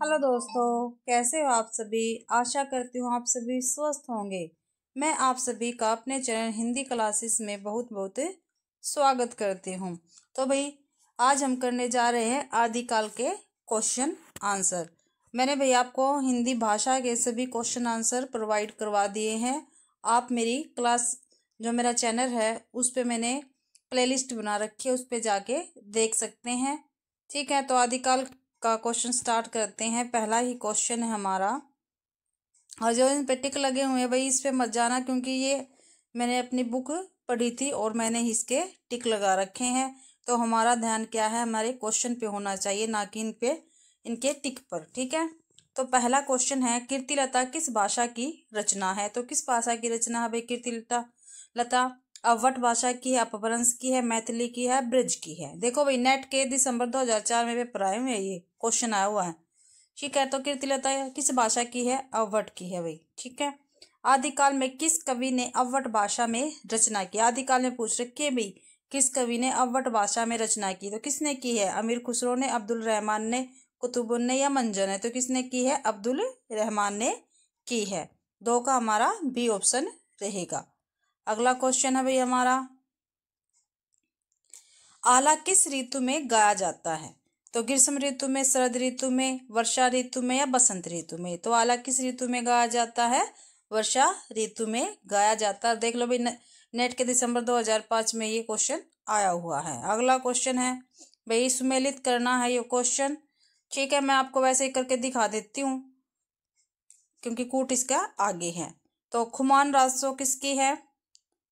Hello दोस्तों, कैसे हो आप सभी। आशा करती हूँ आप सभी स्वस्थ होंगे। मैं आप सभी का अपने चैनल हिंदी क्लासेस में बहुत बहुत स्वागत करती हूँ। तो भाई आज हम करने जा रहे हैं आदिकाल के क्वेश्चन आंसर। मैंने भाई आपको हिंदी भाषा के सभी क्वेश्चन आंसर प्रोवाइड करवा दिए हैं। आप मेरी क्लास जो मेरा चैनल है उस पर मैंने प्लेलिस्ट बना रखी है, उस पर जाके देख सकते हैं। ठीक है, तो आदिकाल का क्वेश्चन स्टार्ट करते हैं। पहला ही क्वेश्चन है हमारा, और जो इन पे टिक लगे हुए हैं भाई इस पे मत जाना, क्योंकि ये मैंने अपनी बुक पढ़ी थी और मैंने इसके टिक लगा रखे हैं। तो हमारा ध्यान क्या है, हमारे क्वेश्चन पे होना चाहिए, ना कि इन पे इनके टिक पर। ठीक है, तो पहला क्वेश्चन है, कीर्तिलता किस भाषा की रचना है। तो किस भाषा की रचना है भाई कीर्तिलता? अवध भाषा की है, अपभ्रंश की है, मैथिली की है, ब्रज की है। देखो भाई नेट के दिसंबर 2004 में पेपर आए हुए ये क्वेश्चन आया हुआ है। ठीक है, तो कीर्तिलता किस भाषा की है? अवध की है भाई। ठीक है, आदिकाल में किस कवि ने अवध भाषा में रचना की? आदिकाल में पूछ रखे भाई किस कवि ने अवध भाषा में रचना की। तो किसने की है? अमीर खुसरो ने, अब्दुल रहमान ने, कुतुबुन ने या मंजर ने। तो किसने की है? अब्दुल रहमान ने की है। दो का हमारा बी ऑप्शन रहेगा। अगला क्वेश्चन है भाई हमारा, आला किस ऋतु में गाया जाता है। तो ग्रीष्म ऋतु में, शरद ऋतु में, वर्षा ऋतु में या बसंत ऋतु में। तो आला किस ऋतु में गाया जाता है? वर्षा ऋतु में गाया जाता है। देख लो भाई नेट के दिसंबर 2005 में ये क्वेश्चन आया हुआ है। अगला क्वेश्चन है भाई, सुमेलित करना है ये क्वेश्चन। ठीक है, मैं आपको वैसे ही करके दिखा देती हूँ क्योंकि कूट इसका आगे है। तो खुमान रासो किसकी है?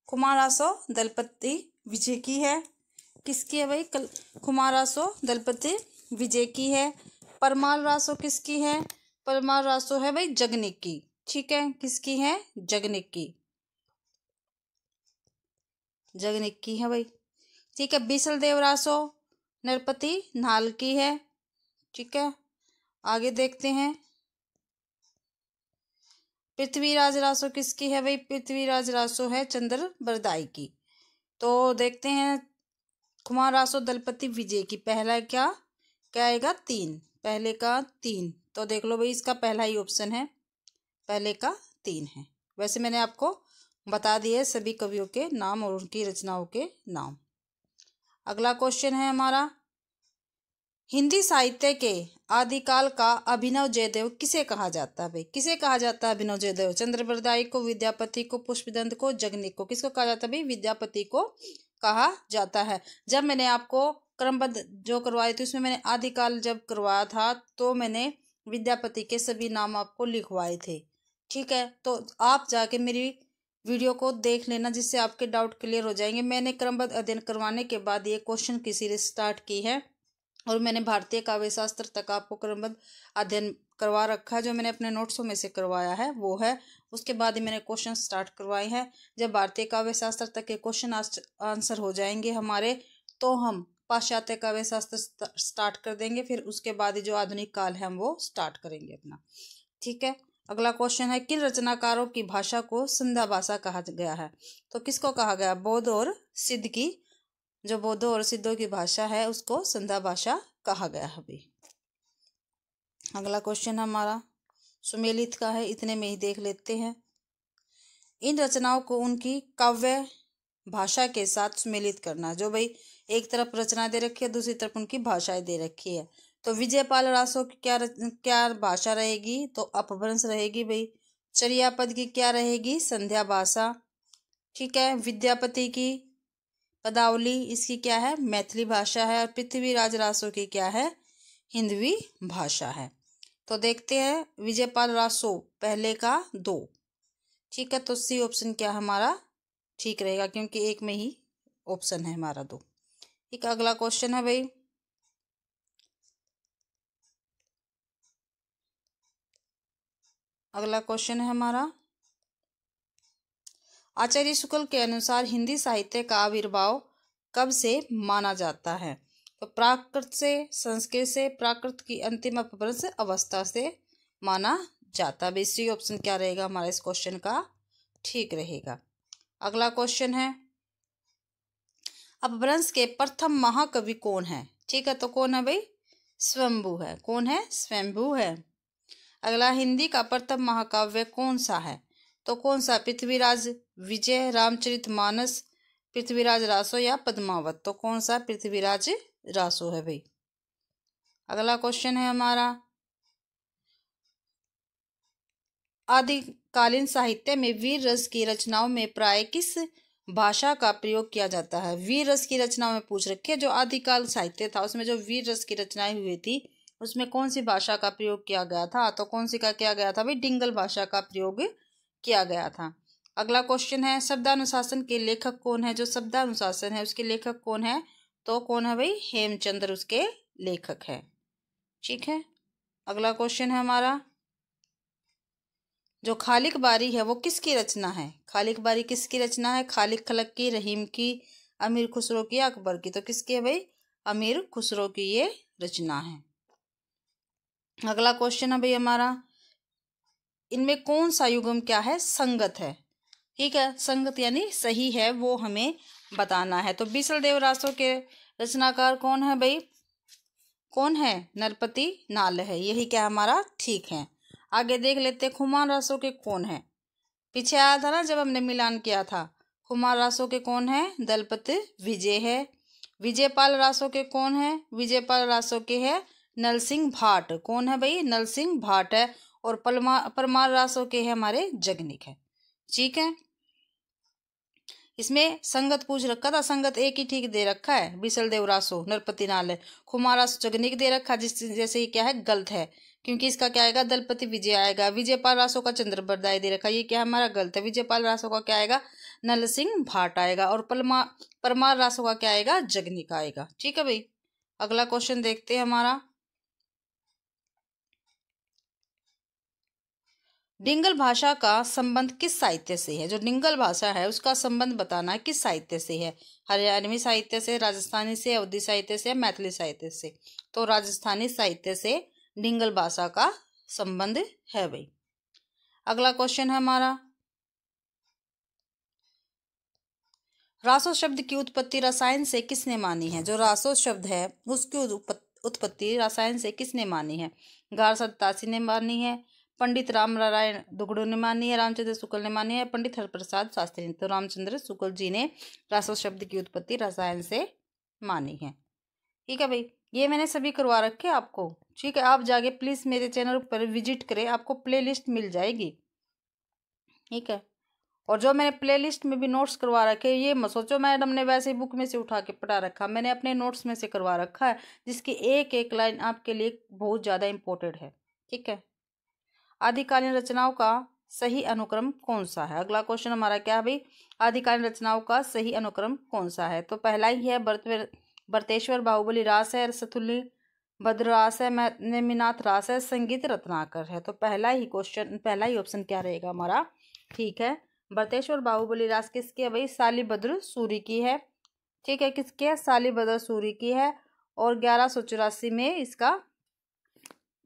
खुमान रासो दलपति विजय की है। किसकी है भाई? खुमान रासो दलपति विजय की है। परमाल रासो किसकी है? परमाल रासो है भाई जगनिक की। ठीक है, किसकी है? जगनिक की, जगनिक की है भाई। ठीक है, बीसल देव रासो नरपति नाल की है। ठीक है, आगे देखते हैं। पृथ्वीराज रासो किसकी है भाई? पृथ्वीराज रासो है चंद्र बरदाई की। तो देखते हैं कुमार रासो दलपति विजय की। पहला क्या क्या आएगा? 3, पहले का 3। तो देख लो भाई इसका पहला ही ऑप्शन है, पहले का 3 है। वैसे मैंने आपको बता दिए सभी कवियों के नाम और उनकी रचनाओं के नाम। अगला क्वेश्चन है हमारा, हिंदी साहित्य के आदिकाल का अभिनव जयदेव किसे कहा जाता है भाई? किसे कहा जाता है अभिनव जयदेव? चंद्र बरदाई को, विद्यापति को, पुष्पदंत को, जगनिक को। किसको कहा जाता है भाई? विद्यापति को कहा जाता है। जब मैंने आपको क्रमबद्ध जो करवाई थी उसमें मैंने आदिकाल जब करवाया था तो मैंने विद्यापति के सभी नाम आपको लिखवाए थे। ठीक है, तो आप जाके मेरी वीडियो को देख लेना जिससे आपके डाउट क्लियर हो जाएंगे। मैंने क्रमबद्ध अध्ययन करवाने के बाद ये क्वेश्चन की सीरीज स्टार्ट की है और मैंने भारतीय काव्य शास्त्र तक आपको क्रमबद्ध अध्ययन करवा रखा है। जो मैंने अपने नोट्सों में से करवाया है वो है, उसके बाद ही मैंने क्वेश्चन स्टार्ट करवाए हैं। जब भारतीय काव्य शास्त्र तक के क्वेश्चन आंसर हो जाएंगे हमारे, तो हम पाश्चात्य काव्य शास्त्र स्टार्ट कर देंगे। फिर उसके बाद ही जो आधुनिक काल है हम वो स्टार्ट करेंगे अपना। ठीक है, अगला क्वेश्चन है, किन रचनाकारों की भाषा को संध्या भाषा कहा गया है? तो किसको कहा गया? बौद्ध और सिद्ध की, जो बौद्धों और सिद्धों की भाषा है उसको संध्या भाषा कहा गया है अभी। अगला क्वेश्चन हमारा सुमेलित का है, इतने में ही देख लेते हैं। इन रचनाओं को उनकी काव्य भाषा के साथ सुमेलित करना। जो भाई एक तरफ रचना दे रखी है, दूसरी तरफ उनकी भाषाएं दे रखी है। तो विजयपाल रासो की क्या भाषा रहेगी? तो अपभ्रंश रहेगी भाई। चर्यापद की क्या रहेगी? संध्या भाषा। ठीक है, विद्यापति की पदावली इसकी क्या है? मैथिली भाषा है। और पृथ्वीराज रासो की क्या है? हिंदवी भाषा है। तो देखते हैं विजयपाल रासो पहले का 2। ठीक है, तो सी ऑप्शन क्या हमारा ठीक रहेगा, क्योंकि एक में ही ऑप्शन है हमारा 2। ठीक है, अगला क्वेश्चन है भाई, अगला क्वेश्चन है हमारा, आचार्य शुक्ल के अनुसार हिंदी साहित्य का आविर्भाव कब से माना जाता है? तो प्राकृत से, संस्कृत से, प्राकृत की अंतिम अपभ्रंश अवस्था से माना जाता है। सी ऑप्शन क्या रहेगा हमारा इस क्वेश्चन का ठीक रहेगा। अगला क्वेश्चन है, अपभ्रंश के प्रथम महाकवि कौन है? ठीक है, तो कौन है भाई? स्वयंभू है। कौन है? स्वयंभू है। अगला, हिंदी का प्रथम महाकाव्य कौन सा है? तो कौन सा? पृथ्वीराज विजय, रामचरितमानस, पृथ्वीराज रासो या पद्मावत? तो कौन सा? पृथ्वीराज रासो है भाई। अगला क्वेश्चन है हमारा, आदिकालीन साहित्य में वीर रस की रचनाओं में प्राय किस भाषा का प्रयोग किया जाता है? वीर रस की रचनाओं में पूछ रखे, जो आदिकाल साहित्य था उसमें जो वीर रस की रचनाएं हुई थी उसमें कौन सी भाषा का प्रयोग किया गया था? तो कौन सी का किया गया था भाई? डिंगल भाषा का प्रयोग किया गया था। अगला क्वेश्चन है, शब्दानुशासन के लेखक कौन है? जो शब्दानुशासन है उसके लेखक कौन है? तो कौन है भाई? हेमचंद्र उसके लेखक है। ठीक है। अगला क्वेश्चन है हमारा, जो खालिक बारी है वो किसकी रचना है? खालिक बारी किसकी रचना है? खालिक खलक की, रहीम की, अमीर खुसरो की, अकबर की? तो किसकी है भाई? अमीर खुसरो की ये रचना है। अगला क्वेश्चन है भाई हमारा, इनमें कौन सा युग्म क्या है? संगत है। ठीक है, संगत यानी सही है, वो हमें बताना है। तो बीसल देव रासो के रचनाकार कौन है भाई? कौन है? नरपति नाल है। यही क्या हमारा ठीक है। आगे देख लेते हैं, खुमान रासो के कौन है? पीछे आया था ना जब हमने मिलान किया था। खुमान रासो के कौन है? दलपति विजय है। विजयपाल रासो के कौन है? विजयपाल रासो के है नरसिंह भाट। कौन है भाई? नरसिंह भाट है। और परमार रासो के है हमारे जगनिक है। ठीक है, इसमें संगत पूछ रखा था, संगत एक ही ठीक दे रखा है, बिसल देव रासो नरपति नाल है। खुमारा जगनिक दे रखा, जिस जैसे ही क्या है गलत है, क्योंकि इसका क्या आएगा? दलपति विजय आएगा। विजयपाल रासो का चंद्र बरदाई दे रखा, ये क्या हमारा गलत है। विजयपाल रासो का क्या आएगा? नल सिंह भाट आएगा। और परमार रासो का क्या आएगा? जगनिक आएगा। ठीक है भाई। अगला क्वेश्चन देखते हैं हमारा, डिंगल भाषा का संबंध किस साहित्य से है? जो डिंगल भाषा है उसका संबंध बताना है किस साहित्य से है? हरियाणवी साहित्य से, राजस्थानी से, अवधी साहित्य से, मैथिली साहित्य से? तो राजस्थानी साहित्य से डिंगल भाषा का संबंध है भाई। अगला क्वेश्चन है हमारा, रासो शब्द की उत्पत्ति रसायन से किसने मानी है? जो रासो शब्द है उसकी उत्पत्ति रसायन से किसने मानी है? गार सत्तासी ने मानी है, पंडित राम नारायण दुगड़ू ने मानी है, रामचंद्र शुक्ल ने मानी है, पंडित हरप्रसाद शास्त्री ने। तो रामचंद्र शुक्ल जी ने रासो शब्द की उत्पत्ति रसायन से मानी है। ठीक है भाई, ये मैंने सभी करवा रखे आपको। ठीक है, आप जाके प्लीज मेरे चैनल पर विजिट करें, आपको प्ले लिस्ट मिल जाएगी। ठीक है, और जो मैंने प्लेलिस्ट में भी नोट्स करवा रखे, ये मत सोचो मैडम ने वैसे ही बुक में से उठा के पढ़ा रखा, मैंने अपने नोट्स में से करवा रखा है, जिसकी एक एक लाइन आपके लिए बहुत ज़्यादा इम्पोर्टेंट है। ठीक है, आदिकालीन रचनाओं का सही अनुक्रम कौन सा है? अगला क्वेश्चन हमारा क्या है भाई? आदिकालीन रचनाओं का सही अनुक्रम कौन सा है? तो पहला ही है भरतेश्वर बाहुबली रास है, सतुल्य भद्र रास है, नेमिनाथ रास है, संगीत रत्नाकर है। तो पहला ही क्वेश्चन, पहला ही ऑप्शन क्या रहेगा हमारा? ठीक है, भरतेश्वर बाहुबली रास किसकी है भाई? सालिभद्र सूरी की है। ठीक है, किसकी है? सालिभद्र सूरी की है। और 1184 में इसका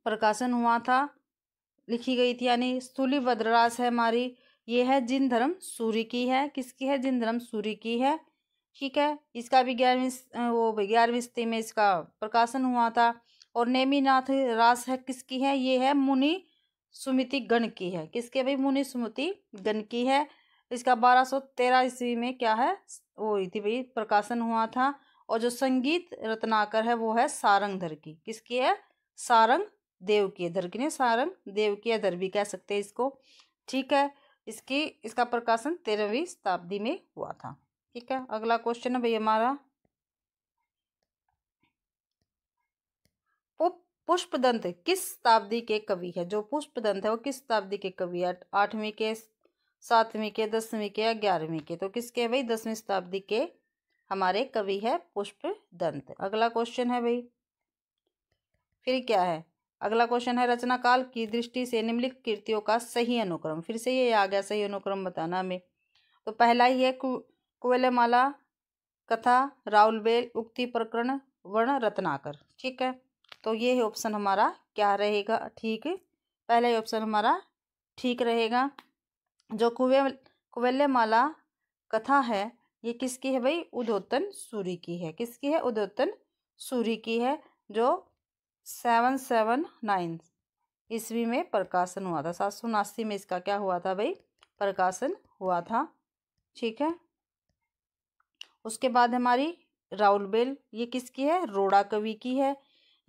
प्रकाशन हुआ था, लिखी गई थी, यानी स्थूलिभद्र रास है हमारी, ये है जिन धर्म सूरी की है। किसकी है? जिन धर्म सूरी की है। ठीक है, इसका भी 11वीं सदी में इसका प्रकाशन हुआ था। और नेमिनाथ रास है किसकी है? ये है मुनि सुमति गण की है। किसके भाई? मुनि सुमति गण की है। इसका 1213 ईस्वी में क्या है वो हुई थी भाई, प्रकाशन हुआ था। और जो संगीत रत्नाकर है वो है सारंगधर की। किसकी है? सारंग देव की, धर की नहीं, सारंग देव की, धर भी कह सकते हैं इसको। ठीक है, इसका प्रकाशन 13वीं शताब्दी में हुआ था। ठीक है, अगला क्वेश्चन है भाई हमारा, पुष्पदंत किस शताब्दी के कवि है? जो पुष्पदंत है वो किस शताब्दी के कवि है? 8वीं के, 7वीं के, 10वीं के या 11वीं के? तो किसके भाई? 10वीं शताब्दी के हमारे कवि है पुष्पदंत। अगला क्वेश्चन है भाई, फिर क्या है? अगला क्वेश्चन है, रचना काल की दृष्टि से निम्नलिखित कृतियों का सही अनुक्रम। फिर से ये आ गया, सही अनुक्रम बताना हमें। तो पहला ही है कुवलयमाला, कथा, राउलबेल, उक्ति प्रकरण, वर्ण रत्नाकर। ठीक है, तो ये ऑप्शन हमारा क्या रहेगा? ठीक है, पहला ही ऑप्शन हमारा ठीक रहेगा। जो कुवलयमाला कथा है ये किसकी है भाई? उद्योतन सूरी की है। किसकी है? उद्योतन सूरी की है। जो 779 ईस्वी में प्रकाशन हुआ था। 779 में इसका क्या हुआ था भाई, प्रकाशन हुआ था। ठीक है। उसके बाद हमारी राउल बेल, ये किसकी है, रोड़ा कवि की है।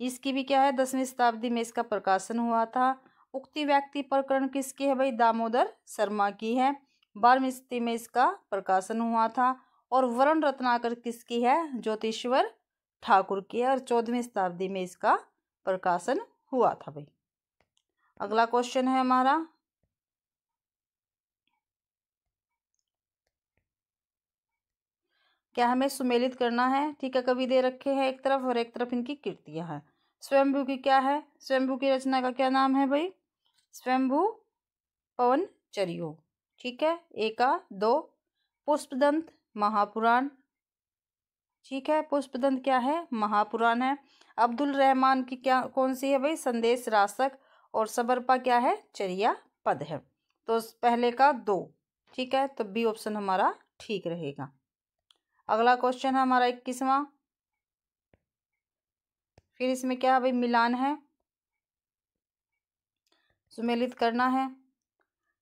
इसकी भी क्या है, 10वीं शताब्दी में इसका प्रकाशन हुआ था। उक्ति व्यक्ति प्रकरण किसकी है भाई, दामोदर शर्मा की है। 12वीं शताब्दी में इसका प्रकाशन हुआ था। और वर्ण रत्नाकर किसकी है, ज्योतिश्वर ठाकुर की है। और 14वीं शताब्दी में इसका प्रकाशन हुआ था भाई। अगला क्वेश्चन है हमारा, क्या हमें सुमेलित करना है। ठीक है, कवि दे रखे हैं एक तरफ और एक तरफ इनकी कृतियां हैं। स्वयंभू की क्या है, स्वयंभू की रचना का क्या नाम है भाई, स्वयंभू पवनचरियो। ठीक है, एका दो। पुष्पदंत महापुराण। ठीक है, पुष्पदंत क्या है, महापुराण है। अब्दुल रहमान की क्या कौन सी है भाई, संदेश रासक। और सबरपा क्या है, चरिया पद है। तो पहले का 2। ठीक है, तो बी ऑप्शन हमारा ठीक रहेगा। अगला क्वेश्चन है हमारा 21वां। फिर इसमें क्या है भाई, मिलान है, सुमेलित करना है।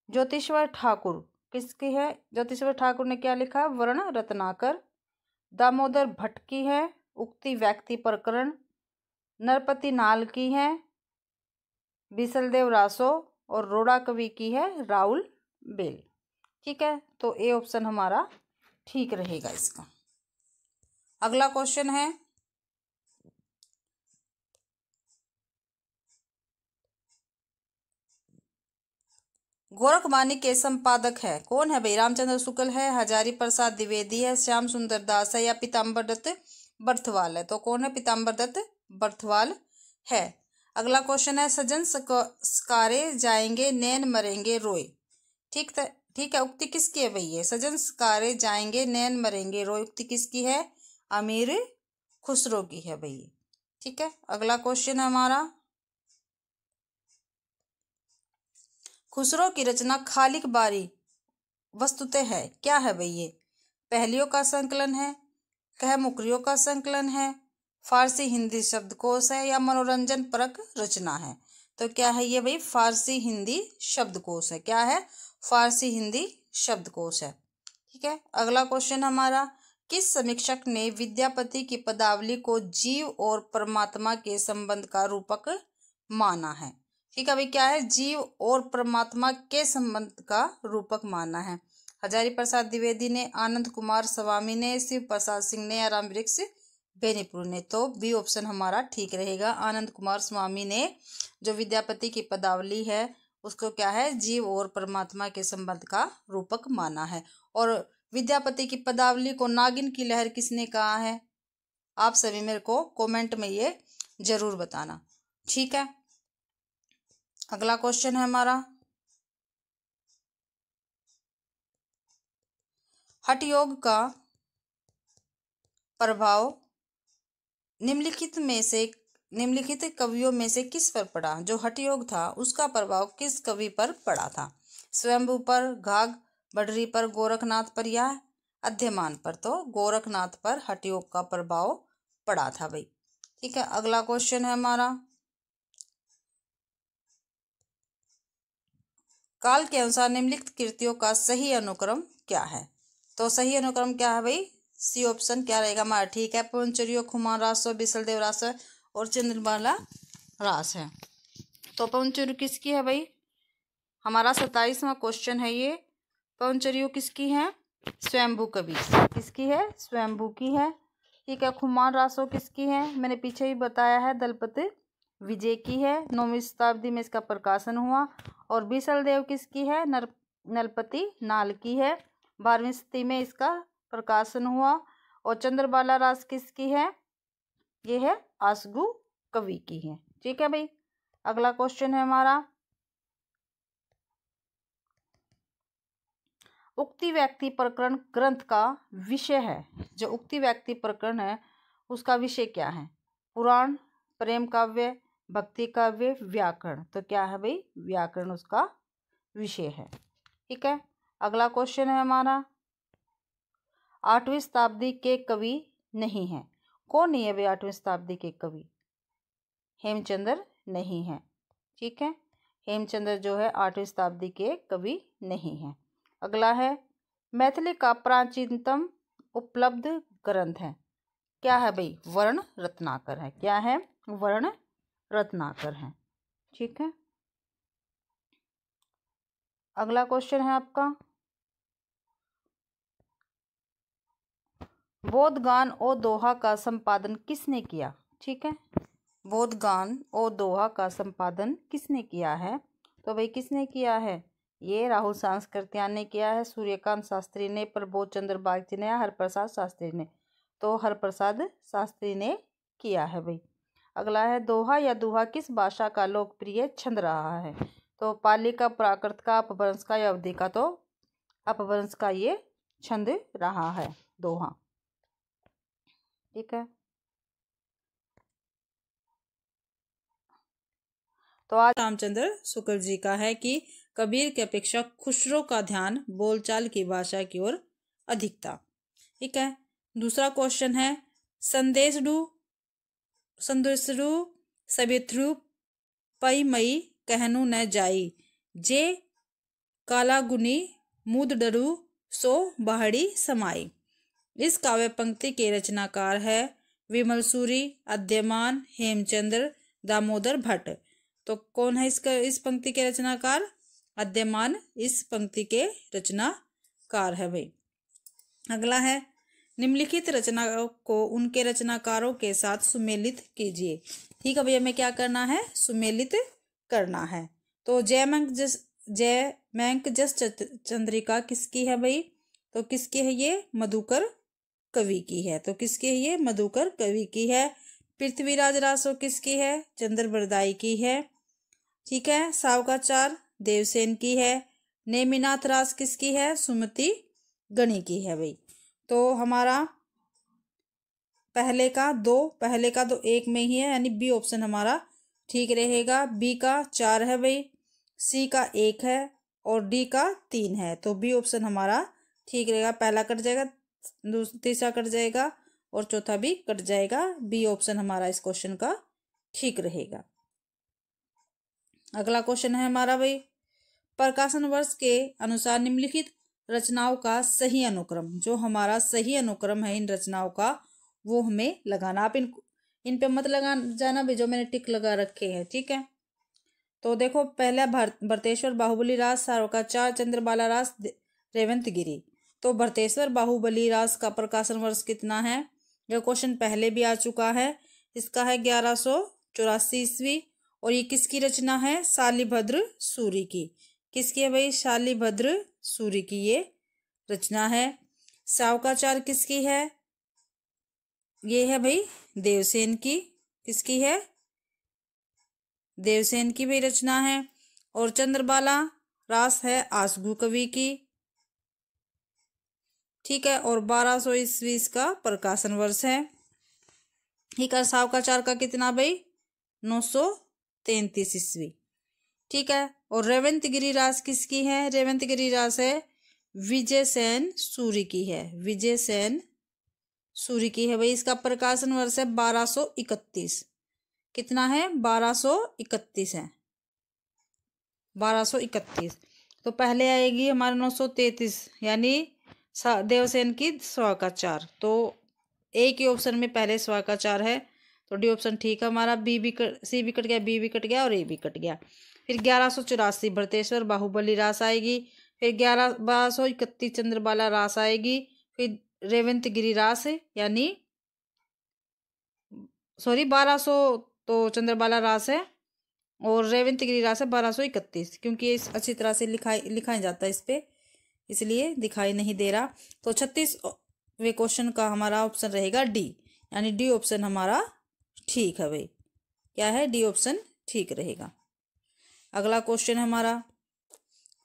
ज्योतिश्वर ठाकुर किसकी है, ज्योतिश्वर ठाकुर ने क्या लिखा, वर्ण रत्नाकर। दामोदर भट्ट की है, उक्ति व्यक्ति प्रकरण। नरपति नाल की है, बिसलदेव रासो। और रोड़ा कवि की है, राउल बेल। ठीक है, तो ए ऑप्शन हमारा ठीक रहेगा इसका। अगला क्वेश्चन है, गोरखवाणी के संपादक है कौन है भाई, रामचंद्र शुक्ल है, हजारी प्रसाद द्विवेदी है, श्याम सुंदर दास है, या पीताम्बर दत्त बर्थवाल है। तो कौन है, पीताम्बर दत्त बर्थवाल है। अगला क्वेश्चन है, सजन सकारे जाएंगे नैन मरेंगे रोए। ठीक है, उक्ति किसकी है भाई, ये सजन सकारे जाएंगे नैन मरेंगे रोए उक्ति किसकी है, अमीर खुसरो की है भाई। ठीक है, अगला क्वेश्चन है हमारा, खुसरो की रचना खालिक बारी वस्तुतः है क्या है भाई, ये पहेलियों का संकलन है, कह मुकरियों का संकलन है, फारसी हिंदी शब्दकोश है, या मनोरंजन परक रचना है। तो क्या है ये भाई, फारसी हिंदी शब्दकोश है। क्या है, फारसी हिंदी शब्दकोश है। ठीक है, अगला क्वेश्चन हमारा, किस समीक्षक ने विद्यापति की पदावली को जीव और परमात्मा के संबंध का रूपक माना है। ठीक है भाई, क्या है, जीव और परमात्मा के संबंध का रूपक माना है। हजारी प्रसाद द्विवेदी ने, आनंद कुमार स्वामी ने, शिव प्रसाद सिंह ने, या राम वृक्ष बेनीपुर ने। तो बी ऑप्शन हमारा ठीक रहेगा। आनंद कुमार स्वामी ने जो विद्यापति की पदावली है उसको क्या है, जीव और परमात्मा के संबंध का रूपक माना है। और विद्यापति की पदावली को नागिन की लहर किसने कहा है, आप सभी मेरे को कमेंट में ये जरूर बताना। ठीक है, अगला क्वेश्चन है हमारा, हठ योग का प्रभाव निम्नलिखित कवियों में से किस पर पड़ा। जो हठ योग था उसका प्रभाव किस कवि पर पड़ा था, स्वयंभू पर, घाघ बढ़री पर, गोरखनाथ पर, या अध्यमान पर। तो गोरखनाथ पर हठ योग का प्रभाव पड़ा था भाई। ठीक है, अगला क्वेश्चन है हमारा, काल के अनुसार निम्नलिखित कृतियों का सही अनुक्रम क्या है। तो सही अनुक्रम क्या है भाई, सी ऑप्शन क्या रहेगा हमारा ठीक है। पवनचरियो, खुमान रास, बिसलदेव रास और चंद्रबाला रास है। तो पवनचरियो किसकी है भाई, हमारा 27वां क्वेश्चन है ये। पवनचरियो किसकी है, स्वयंभू कवि किसकी है, स्वयंभू की है। ठीक है, खुमान रासो किसकी है, मैंने पीछे ही बताया है, दलपति विजय की है। 9वीं शताब्दी में इसका प्रकाशन हुआ। और बिसलदेव किसकी है, नरपति नाल की है। 12वीं शताब्दी में इसका प्रकाशन हुआ। और चंद्रबाला रास किसकी है, ये है आसगु कवि की है। ठीक है भाई, अगला क्वेश्चन है हमारा, उक्ति व्यक्ति प्रकरण ग्रंथ का विषय है। जो उक्ति व्यक्ति प्रकरण है उसका विषय क्या है, पुराण, प्रेम काव्य, भक्ति काव्य, व्याकरण। तो क्या है भाई, व्याकरण उसका विषय है। ठीक है, अगला क्वेश्चन है हमारा, 8वीं शताब्दी के कवि नहीं है। कौन नहीं है भाई 8वीं शताब्दी के कवि, हेमचंद्र नहीं है। ठीक है, हेमचंद्र जो है 8वीं शताब्दी के कवि नहीं है। अगला है मैथिली का प्राचीनतम उपलब्ध ग्रंथ है, क्या है भाई? वर्ण रत्नाकर है। क्या है? वर्ण रत्नाकर है। ठीक है, अगला क्वेश्चन है आपका, बोधगान और दोहा का संपादन किसने किया? ठीक है, बोधगान और दोहा का संपादन किसने किया है? तो भाई किसने किया है? ये राहुल सांस्कृत्यायन ने किया है, सूर्यकांत शास्त्री ने, प्रबोध चंद्र बागची ने, हरप्रसाद शास्त्री ने। तो हरप्रसाद शास्त्री ने किया है भाई। अगला है दोहा या दोहा किस भाषा का लोकप्रिय छंद रहा है? तो पाली का, प्राकृत का, अपभ्रंश का या अवधी का? तो अपभ्रंश का ये छंद रहा है दोहा। ठीक है, तो आज रामचंद्र शुक्ल जी का है कि कबीर की अपेक्षा खुसरो का ध्यान बोलचाल की भाषा की ओर अधिक था। ठीक है, दूसरा क्वेश्चन है संदेशडू सबिथ्रु पई मई कहनु न जाई जे कालागुनी मुद डरू सो बहड़ी समाई। इस काव्य पंक्ति के रचनाकार है विमल सूरी, अद्यमान, हेमचंद्र, दामोदर भट्ट। तो कौन है इस पंक्ति के रचनाकार? अद्यमान इस पंक्ति के रचनाकार है भाई। अगला है निम्नलिखित रचनाओं को उनके रचनाकारों के साथ सुमेलित कीजिए। ठीक है भैया, हमें क्या करना है? सुमेलित करना है। तो जयमंक जस चंद्रिका किसकी है भाई? तो किसकी है ये? मधुकर कवि की है। तो किसकी है ये? मधुकर कवि की है। पृथ्वीराज रासो किसकी है? चंद्र बरदाई की है। ठीक है, सावकाचार देवसेन की है। नेमिनाथ रास किसकी है? सुमति गणी की है भाई। तो हमारा पहले का दो एक में ही है, यानी बी ऑप्शन हमारा ठीक रहेगा। बी का 4 है भाई, सी का 1 है और डी का 3 है। तो बी ऑप्शन हमारा ठीक रहेगा। पहला कट जाएगा, तीसरा कट जाएगा और चौथा भी कट जाएगा। बी ऑप्शन हमारा इस क्वेश्चन का ठीक रहेगा। अगला क्वेश्चन है हमारा भाई, प्रकाशन वर्ष के अनुसार निम्नलिखित रचनाओं का सही अनुक्रम, जो हमारा सही अनुक्रम है इन रचनाओं का, वो हमें लगाना। आप इन पे मत लगा जाना भी, जो मैंने टिक लगा रखे हैं। ठीक है, तो देखो पहला भरतेश्वर बाहुबली रास, सारोकाचार, चंद्रबाला रास, रेवंत गिरी। तो भरतेश्वर बाहुबली रास का प्रकाशन वर्ष कितना है? यह क्वेश्चन पहले भी आ चुका है। इसका है 1184 ईस्वी। और ये किसकी रचना है? शालिभद्र सूरी की। किसकी है भाई? शालिभद्र सूरी की ये रचना है। सावकाचार किसकी है? ये है भाई देवसेन की। किसकी है? देवसेन की भी रचना है। और चंद्रबाला रास है आसगु कवि की। ठीक है, और 1200 ईस्वी का प्रकाशन वर्ष है। ठीक है, सावकाचार का कितना भाई? 933 ईस्वी। ठीक है, और रेवंत गिरिराज किसकी है? रेवंत गिरिराज है विजय सेन सूरी की है। विजय सेन सूरी की है भाई। इसका प्रकाशन वर्ष है 1231। कितना है? 1231 है। 1231। तो पहले आएगी हमारे 933, यानी देवसेन की स्वाकाचार। तो एक ही ऑप्शन में पहले स्वाकाचार है, तो डी ऑप्शन ठीक है हमारा। सी भी कट गया, बी भी कट गया और ए भी कट गया। फिर 1184 भरतेश्वर बाहुबली रास आएगी। फिर 1231 चंद्रबाला रास आएगी। फिर रेवंत गिरी रास, यानी 1200 तो चंद्रबाला रास है और रेवंत गिरी रास है 1231, क्योंकि ये अच्छी तरह से लिखाया जाता है इस पे, इसलिए दिखाई नहीं दे रहा। तो 36वें क्वेश्चन का हमारा ऑप्शन रहेगा डी, यानी डी ऑप्शन हमारा ठीक है भाई। क्या है? डी ऑप्शन ठीक रहेगा। अगला क्वेश्चन हमारा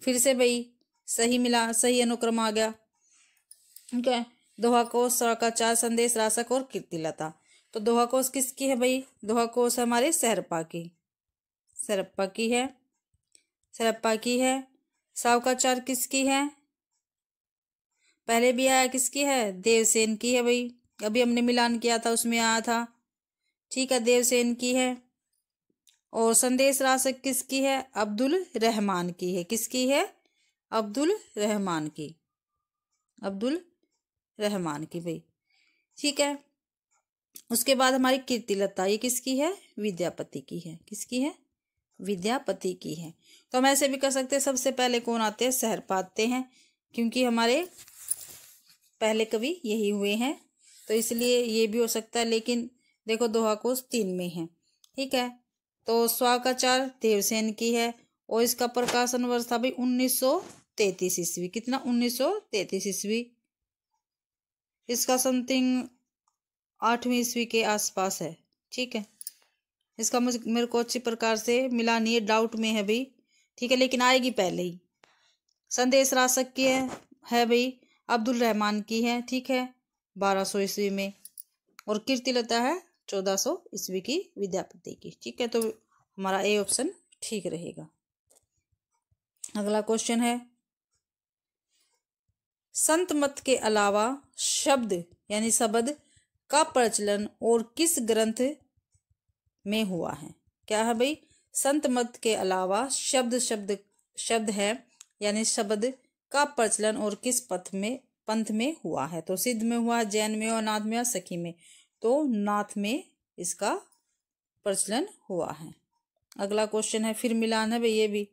फिर से भाई सही मिला, सही अनुक्रम आ गया। ठीक है, दोहा कोश, सावकाचार, संदेश रासक और कीर्तिलता। तो दोहा कोश किसकी है भाई? दोहा कोश हमारे सहरप्पा की, सरप्पा की है, सरप्पा की है। सावकाचार किसकी है? पहले भी आया, किसकी है? देवसेन की है भाई। अभी हमने मिलान किया था, उसमें आया था। ठीक है, देवसेन की है। और संदेश रासक किसकी है? अब्दुल रहमान की है। किसकी है? अब्दुल रहमान की। अब्दुल रहमान की भाई, ठीक है। उसके बाद हमारी कीर्तिलता, ये किसकी है? विद्यापति की है। किसकी है? विद्यापति की है। तो हम ऐसे भी कर सकते हैं, सबसे पहले कौन आते हैं? शहरपा आते हैं, क्योंकि हमारे पहले कवि यही हुए हैं, तो इसलिए ये भी हो सकता है। लेकिन देखो दोहा कोश 3 में है, ठीक है। तो स्वाकाचार देवसेन की है, और इसका प्रकाशन वर्ष था भाई 1933 ईस्वी। कितना? 1933 ईस्वी। इसका समथिंग 8वीं ईस्वी के आसपास है, ठीक है। इसका मुझे मेरे को अच्छी प्रकार से मिला नहीं है, डाउट में है भाई, ठीक है, लेकिन आएगी पहले ही। संदेश रासक की है भाई अब्दुल रहमान की है, ठीक है, 1200 ईस्वी में। और कीर्तिलता है 1400 ईस्वी की, विद्यापति की, ठीक है। तो हमारा ए ऑप्शन ठीक रहेगा। अगला क्वेश्चन है, संत मत के अलावा शब्द यानी शब्द का प्रचलन और किस ग्रंथ में हुआ है? क्या है भाई? संत मत के अलावा शब्द है, यानी शब्द का प्रचलन और किस पंथ में हुआ है? तो सिद्ध में हुआ, जैन में और नाथ में और सखी में। तो नाथ में इसका प्रचलन हुआ है। अगला क्वेश्चन है, फिर मिलान है भाई ये भी,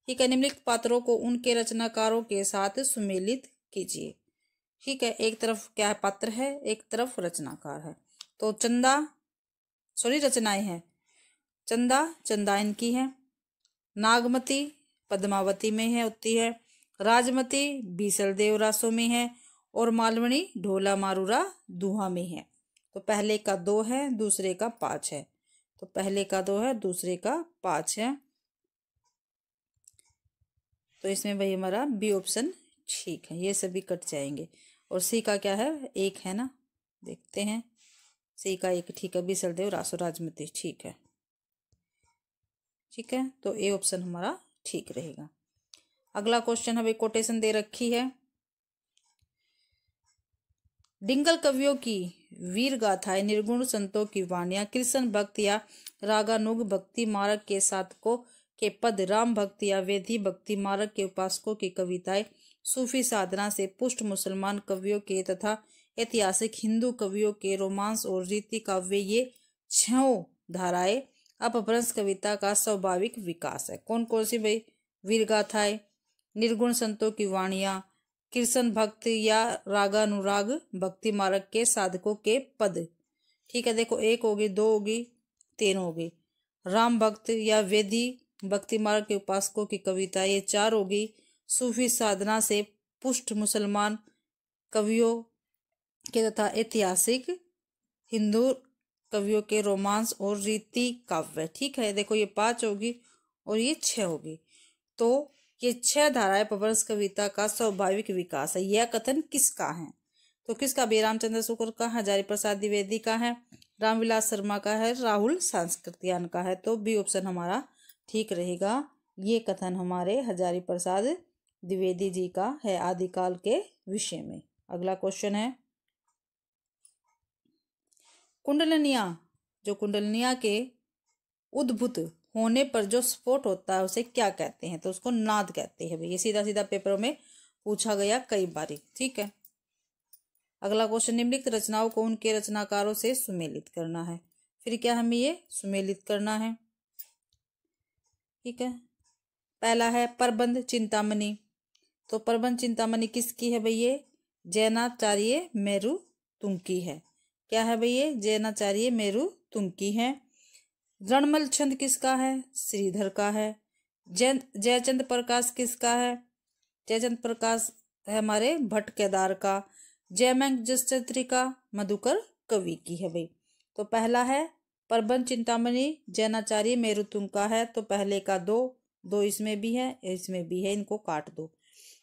ठीक है। निम्नलिखित पात्रों को उनके रचनाकारों के साथ सुमेलित कीजिए, ठीक है। एक तरफ क्या है? पात्र है, एक तरफ रचनाकार है। तो रचनाएं हैं। चंदायन की है, नागमती पद्मावती में है होती है, राजमती बीसल देव रासों में है, और मालवणी ढोला मारूरा दुहा में है। तो पहले का 2 है, दूसरे का 5 है। तो पहले का 2 है, दूसरे का 5 है। तो इसमें भाई हमारा बी ऑप्शन ठीक है, ये सभी कट जाएंगे। और सी का क्या है? 1 है ना, देखते हैं। सी का 1 ठीक है, बीसल देव रासो राजमती, ठीक है, ठीक है। तो ए ऑप्शन हमारा ठीक रहेगा। अगला क्वेश्चन है भाई, कोटेशन दे रखी है, डिंगल कवियों की वीर गाथाएं, निर्गुण संतों की वाणियां, कृष्ण भक्त या रागानुग भक्ति मार्ग के साधकों के पद, राम भक्त या वेदी भक्ति मार्ग के उपासकों की कविताएं, सूफी साधना से पुष्ट मुसलमान कवियों के तथा ऐतिहासिक हिंदू कवियों के रोमांस और रीति काव्य, ये 6 धाराएं अपभ्रंश कविता का स्वाभाविक विकास है। कौन कौन सी भाई? वीर गाथाएं, निर्गुण संतों की वाणियां, कृष्ण भक्त या रागानुराग भक्ति मार्ग के साधकों के पद, ठीक है। देखो 1 होगी, 2 होगी, 3 होगी। राम भक्त या वेदी भक्ति मार्ग के उपासकों की कविता, ये 4 होगी। सूफी साधना से पुष्ट मुसलमान कवियों के तथा ऐतिहासिक हिंदू कवियों के रोमांस और रीति काव्य, ठीक है। देखो ये 5 होगी और ये 6 होगी। तो ये 6 धाराएं अपभ्रंश कविता का स्वाभाविक विकास है। यह कथन किसका है? तो किसका? भी रामचंद्र शुक्ल का, हजारी प्रसाद द्विवेदी का है, रामविलास शर्मा का है, राहुल सांस्कृतियान का है। तो बी ऑप्शन हमारा ठीक रहेगा। ये कथन हमारे हजारी प्रसाद द्विवेदी जी का है आदिकाल के विषय में। अगला क्वेश्चन है, कुंडलनिया, जो कुंडलनिया के उद्भूत होने पर जो स्फोट होता है उसे क्या कहते हैं? तो उसको नाद कहते हैं भाई। ये सीधा सीधा पेपरों में पूछा गया कई बारी, ठीक है। अगला क्वेश्चन, निम्नलिखित रचनाओं को उनके रचनाकारों से सुमेलित करना है। फिर क्या हमें ये सुमेलित करना है, ठीक है। पहला है प्रबंध चिंतामणि। तो प्रबंध चिंतामणि किसकी है भाई? ये जैनाचार्य मेरु तुंकी है। क्या है भाई? ये जैनाचार्य मेरु तुंकी है। रणमल छंद किसका है? श्रीधर का है। जयचंद प्रकाश किसका है? जयचंद प्रकाश है हमारे भट्ट केदार का। जयमंग जसचंद्रिका मधुकर कवि की है भाई। तो पहला है प्रबंध चिंतामणि जैनाचार्य मेरुतुंग का है। तो पहले का 2 इसमें भी है, इसमें भी है, इनको काट दो।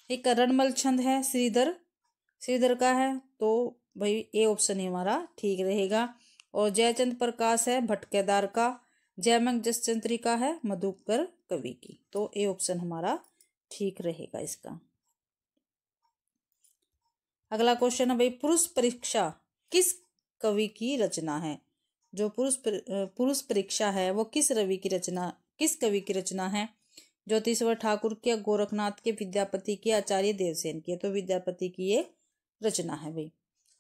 एक रणमल छंद है श्रीधर का है। तो भाई ए ऑप्शन ही हमारा ठीक रहेगा। और जयचंद प्रकाश है भट्ट केदार का। जयमंग जसचंद्रिका है मधुकर कवि की। तो ए ऑप्शन हमारा ठीक रहेगा इसका। अगला क्वेश्चन है भाई, पुरुष परीक्षा किस कवि की रचना है? जो पुरुष परीक्षा है वो किस कवि की रचना है? ज्योतिश्वर ठाकुर की, गोरखनाथ के, विद्यापति की, आचार्य देवसेन की? तो विद्यापति की ये रचना है भाई।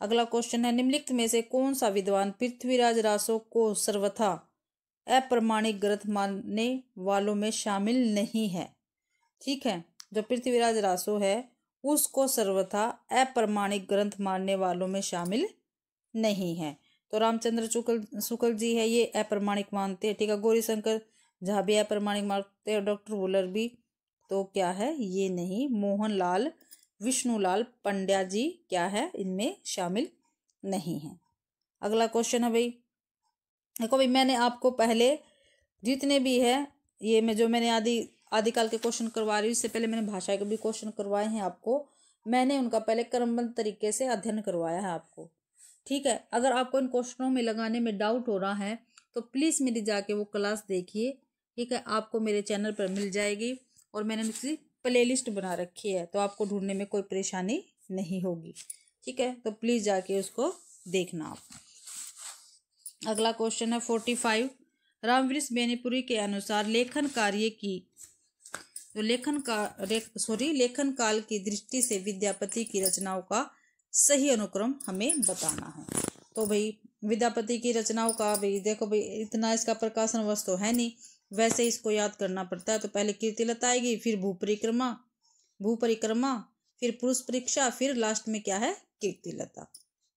अगला क्वेश्चन है, निम्नलिखित में से कौन सा विद्वान पृथ्वीराज रासो को सर्वथा अप्रमाणिक ग्रंथ मानने वालों में शामिल नहीं है? ठीक है, जो पृथ्वीराज रासो है उसको सर्वथा अप्रमाणिक ग्रंथ मानने वालों में शामिल नहीं है। तो रामचंद्र शुक्ल जी है, ये अप्रमाणिक मानते हैं। ठीक है, गौरीशंकर झा भी अप्रमाणिक मानते हैं, डॉक्टर वुलर भी। तो क्या है, ये नहीं। मोहनलाल विष्णुलाल पंड्या जी क्या है, इनमें शामिल नहीं है। अगला क्वेश्चन है भाई, देखो भाई मैंने आपको पहले जितने भी है ये मैंने आदिकाल के क्वेश्चन करवा रही हूँ, इससे पहले मैंने भाषा के भी क्वेश्चन करवाए हैं आपको। मैंने उनका पहले क्रमबद्ध तरीके से अध्ययन करवाया है आपको। ठीक है, अगर आपको इन क्वेश्चनों में लगाने में डाउट हो रहा है तो प्लीज़ मेरी जाके वो क्लास देखिए। ठीक है, आपको मेरे चैनल पर मिल जाएगी और मैंने उसकी प्लेलिस्ट बना रखी है, तो आपको ढूंढने में कोई परेशानी नहीं होगी। ठीक है, तो प्लीज़ जाके उसको देखना आप। अगला क्वेश्चन है 45, रामवृष बेनीपुरी के अनुसार लेखन काल की दृष्टि से विद्यापति की रचनाओं का सही अनुक्रम हमें बताना है। तो भाई विद्यापति की रचनाओं का भाई देखो भाई इतना इसका प्रकाशन वर्ष तो है नहीं, वैसे इसको याद करना पड़ता है। तो पहले कीर्तिलता आएगी, फिर भूपरिक्रमा, फिर पुरुष परीक्षा, फिर लास्ट में क्या है, कीर्तिलता।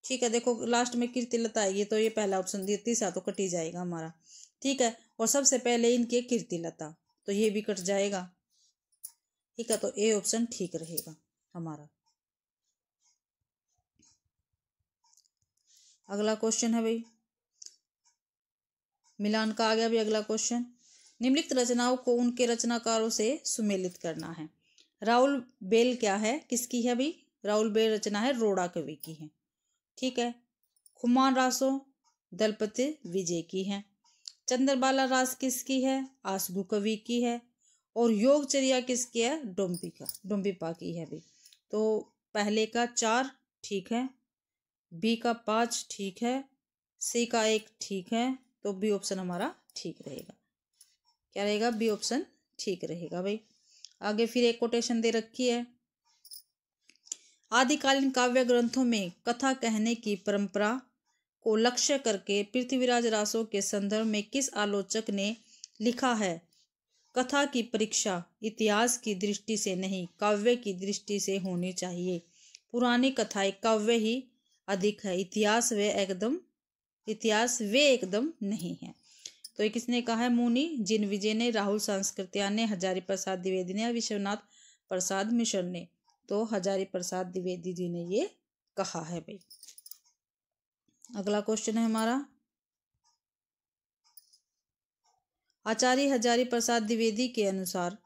ठीक है, देखो लास्ट में कीर्तिलता आएगी तो ये पहला ऑप्शन दिया, तीसरा तो कट ही जाएगा हमारा। ठीक है, और सबसे पहले इनके कीर्तिलता, तो ये भी कट जाएगा। ठीक है, तो ए ऑप्शन ठीक रहेगा हमारा। अगला क्वेश्चन है भाई, मिलान का आ गया भाई अगला क्वेश्चन। निम्नलिखित रचनाओं को उनके रचनाकारों से सुमेलित करना है। राउल बेल क्या है, किसकी है भाई? राउल बेल रचना है रोड़ा कवि की है। ठीक है, खुमान रासो दलपति विजय की है। चंद्रबाला रास किसकी है? आसगु कवि की है। और योगचर्या किसकी है? डोम्बिपा की है भाई। तो पहले का 4 ठीक है, बी का 5 ठीक है, सी का 1 ठीक है, तो बी ऑप्शन हमारा ठीक रहेगा। क्या रहेगा? बी ऑप्शन ठीक रहेगा भाई। आगे फिर एक कोटेशन दे रखी है, आदिकालीन काव्य ग्रंथों में कथा कहने की परंपरा को लक्ष्य करके पृथ्वीराज रासो के संदर्भ में किस आलोचक ने लिखा है, कथा की परीक्षा इतिहास की दृष्टि से नहीं काव्य की दृष्टि से होनी चाहिए। पुरानी कथाएं काव्य ही अधिक है, इतिहास वे एकदम नहीं है। तो ये किसने कहा है? मुनि जिन विजय ने, राहुल सांस्कृत्या ने, हजारी प्रसाद द्विवेदी ने, विश्वनाथ प्रसाद मिश्र ने। तो हजारी प्रसाद द्विवेदी जी ने ये कहा है भाई। अगला क्वेश्चन है हमारा, आचार्य हजारी प्रसाद द्विवेदी के अनुसार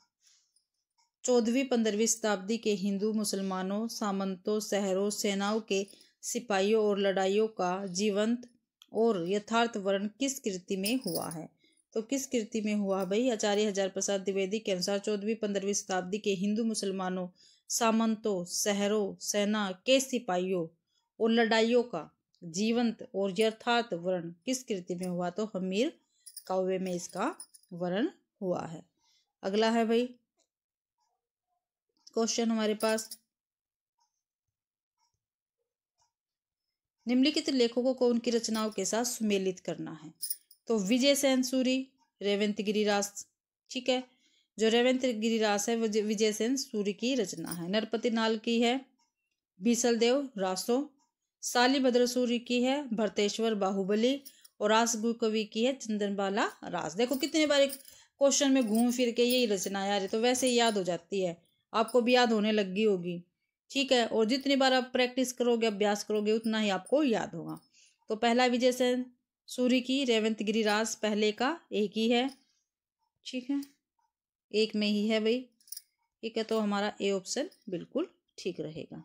14वीं-15वीं शताब्दी के हिंदू मुसलमानों, सामंतों, शहरों, सेनाओं के सिपाहियों और लड़ाइयों का जीवंत और यथार्थ वर्णन किस कृति में हुआ है? तो किस कृति में हुआ भाई? आचार्य हजारी प्रसाद द्विवेदी के अनुसार 14वीं-15वीं शताब्दी के हिंदू मुसलमानों, सामंतों, शहरों, सेना के सिपाहियों और लड़ाइयों का जीवंत और यथार्थ वर्णन किस कृति में हुआ? तो हमीर काव्य में इसका वर्णन हुआ है। अगला है भाई क्वेश्चन हमारे पास, निम्नलिखित लेखकों को उनकी रचनाओं के साथ सुमेलित करना है। तो विजय सेन सूरी, रेवंत गिरिरास। ठीक है, जो रेवंत गिरिरास है वो विजय सेन सूरी की रचना है। नरपति नाल की है बीसल देव रासो। शालिभद्र सूरी की है भरतेश्वर बाहुबली। और रासगु कवि की है चंद्रबाला रास। देखो कितने बार क्वेश्चन में घूम फिर के यही रचना यार, तो वैसे ही याद हो जाती है, आपको भी याद होने लगी होगी। ठीक है, और जितनी बार आप प्रैक्टिस करोगे, अभ्यास करोगे, उतना ही आपको याद होगा। तो पहला विजय सेन सूरी की, रेवंत गिरिरास पहले का एक ही है। ठीक है, एक में ही है भाई। ठीक है, तो हमारा ए ऑप्शन बिल्कुल ठीक रहेगा।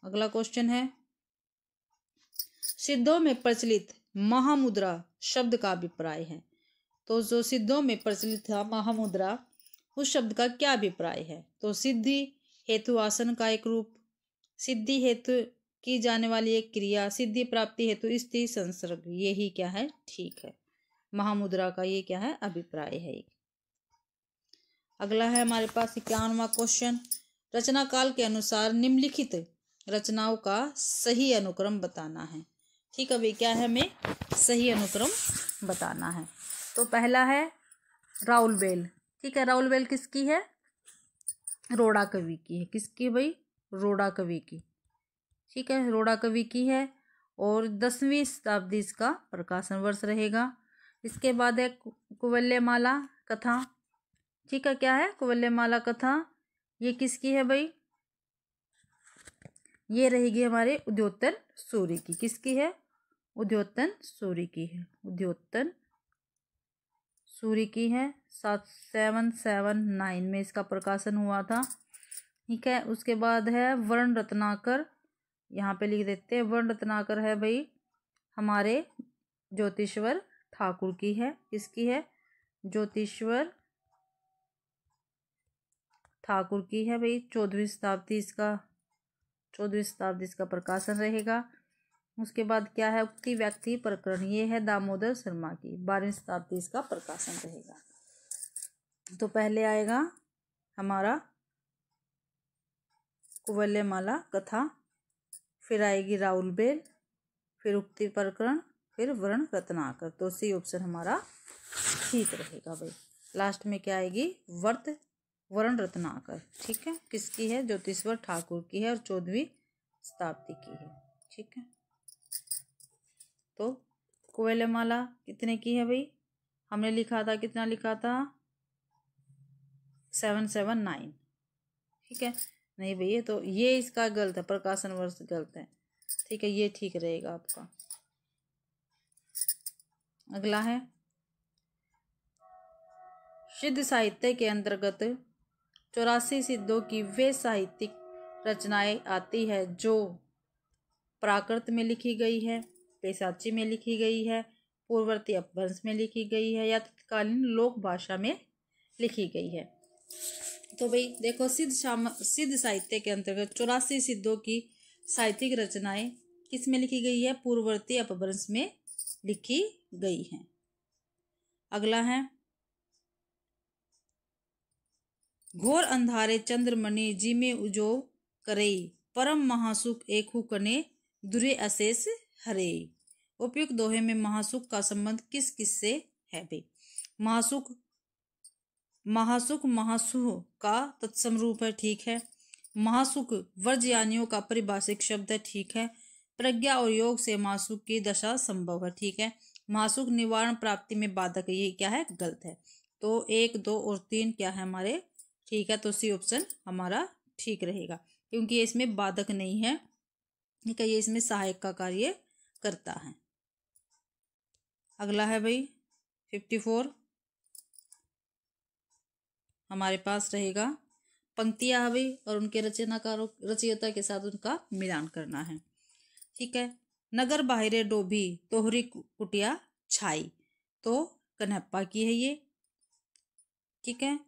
अगला क्वेश्चन है, सिद्धों में प्रचलित महामुद्रा शब्द का अभिप्राय है। तो जो सिद्धों में प्रचलित था महामुद्रा, उस शब्द का क्या अभिप्राय है? तो सिद्धि हेतु आसन का एक रूप, सिद्धि हेतु की जाने वाली एक क्रिया सिद्धि प्राप्ति हेतु स्त्री संसर्ग, यही क्या है, ठीक है। महामुद्रा का ये क्या है, अभिप्राय है। अगला है हमारे पास 51वां क्वेश्चन, रचना काल के अनुसार निम्नलिखित रचनाओं का सही अनुक्रम बताना है। ठीक है भाई, क्या है, हमें सही अनुक्रम बताना है। तो पहला है राउल बेल। ठीक है, राउल बेल किसकी है, रोड़ा कवि की है। किसकी भाई, रोड़ा कवि की। ठीक है, रोड़ा कवि की है और 10वीं शताब्दी इसका प्रकाशन वर्ष रहेगा। इसके बाद है कुवलयमाला कथा। ठीक है, क्या है, कुवलयमाला कथा, ये किसकी है भाई, ये रहेगी हमारे उद्योतन सूरि की। किसकी है, उद्योतन सूरि की है, उद्योतन सूरि की है। 779 में इसका प्रकाशन हुआ था। ठीक है, उसके बाद है वर्ण रत्नाकर, यहाँ पे लिख देते हैं, वर्ण रत्नाकर है भाई हमारे ज्योतिश्वर ठाकुर की है। किसकी है, ज्योतिश्वर ठाकुर की है भाई। 14वीं शताब्दी इसका प्रकाशन रहेगा। उसके बाद क्या है, उक्ति व्यक्ति प्रकरण, ये है दामोदर शर्मा की। 12वीं शताब्दी इसका प्रकाशन रहेगा। तो पहले आएगा हमारा कुवलयमाला कथा, फिर आएगी राउल बेल, फिर उक्ति प्रकरण, फिर वर्ण रत्नाकर। तो सी ऑप्शन हमारा ठीक रहेगा भाई। लास्ट में क्या आएगी, वर्ण रत्नाकर। ठीक है, किसकी है, ज्योतिश्वर ठाकुर की है और 14वीं शताब्दी की है। ठीक है, तो कुवलयमाला कितने की है भाई, हमने लिखा था, कितना लिखा था, 779। ठीक है, नहीं भैया, तो ये इसका गलत है, प्रकाशन वर्ष गलत है। ठीक है, ये ठीक रहेगा आपका। अगला है सिद्ध साहित्य के अंतर्गत 84 सिद्धों की वे साहित्यिक रचनाएं आती है जो प्राकृत में लिखी गई है, पैसाची में लिखी गई है, पूर्ववर्ती अपभ्रंश में लिखी गई है या तत्कालीन लोक भाषा में लिखी गई है। तो भाई देखो, सिद्ध साहित्य के अंतर्गत 84 सिद्धों की साहित्यिक रचनाएं किस में लिखी गई है, पूर्ववर्ती अपभ्रंश में लिखी गई हैं। अगला है घोर अंधारे चंद्रमणि जी में उजो करई, परम महासुख एकहु कने दुरे अशेष हरे। उपयुक्त दोहे में महासुख का संबंध किस किस से है भाई। महासुख महासुह का तत्सम रूप है। ठीक है, महासुख वर्ज्यानियों का परिभाषिक शब्द है। ठीक है, प्रज्ञा और योग से महासुख की दशा संभव है। ठीक है, महासुख निवारण प्राप्ति में बाधक है, ये क्या है, गलत है। तो 1, 2 और 3 क्या है हमारे, ठीक है। तो सी ऑप्शन हमारा ठीक रहेगा, क्योंकि ये इसमें बाधक नहीं है। ठीक है, ये इसमें सहायक का कार्य करता है। अगला है भाई 54, हमारे पास रहेगा पंक्तियां है भाई और उनके रचयिता के साथ उनका मिलान करना है। ठीक है, नगर बाहिरे डोभी तोहरी कुटिया छाई, तो कन्हप्पा की है ये। ठीक है,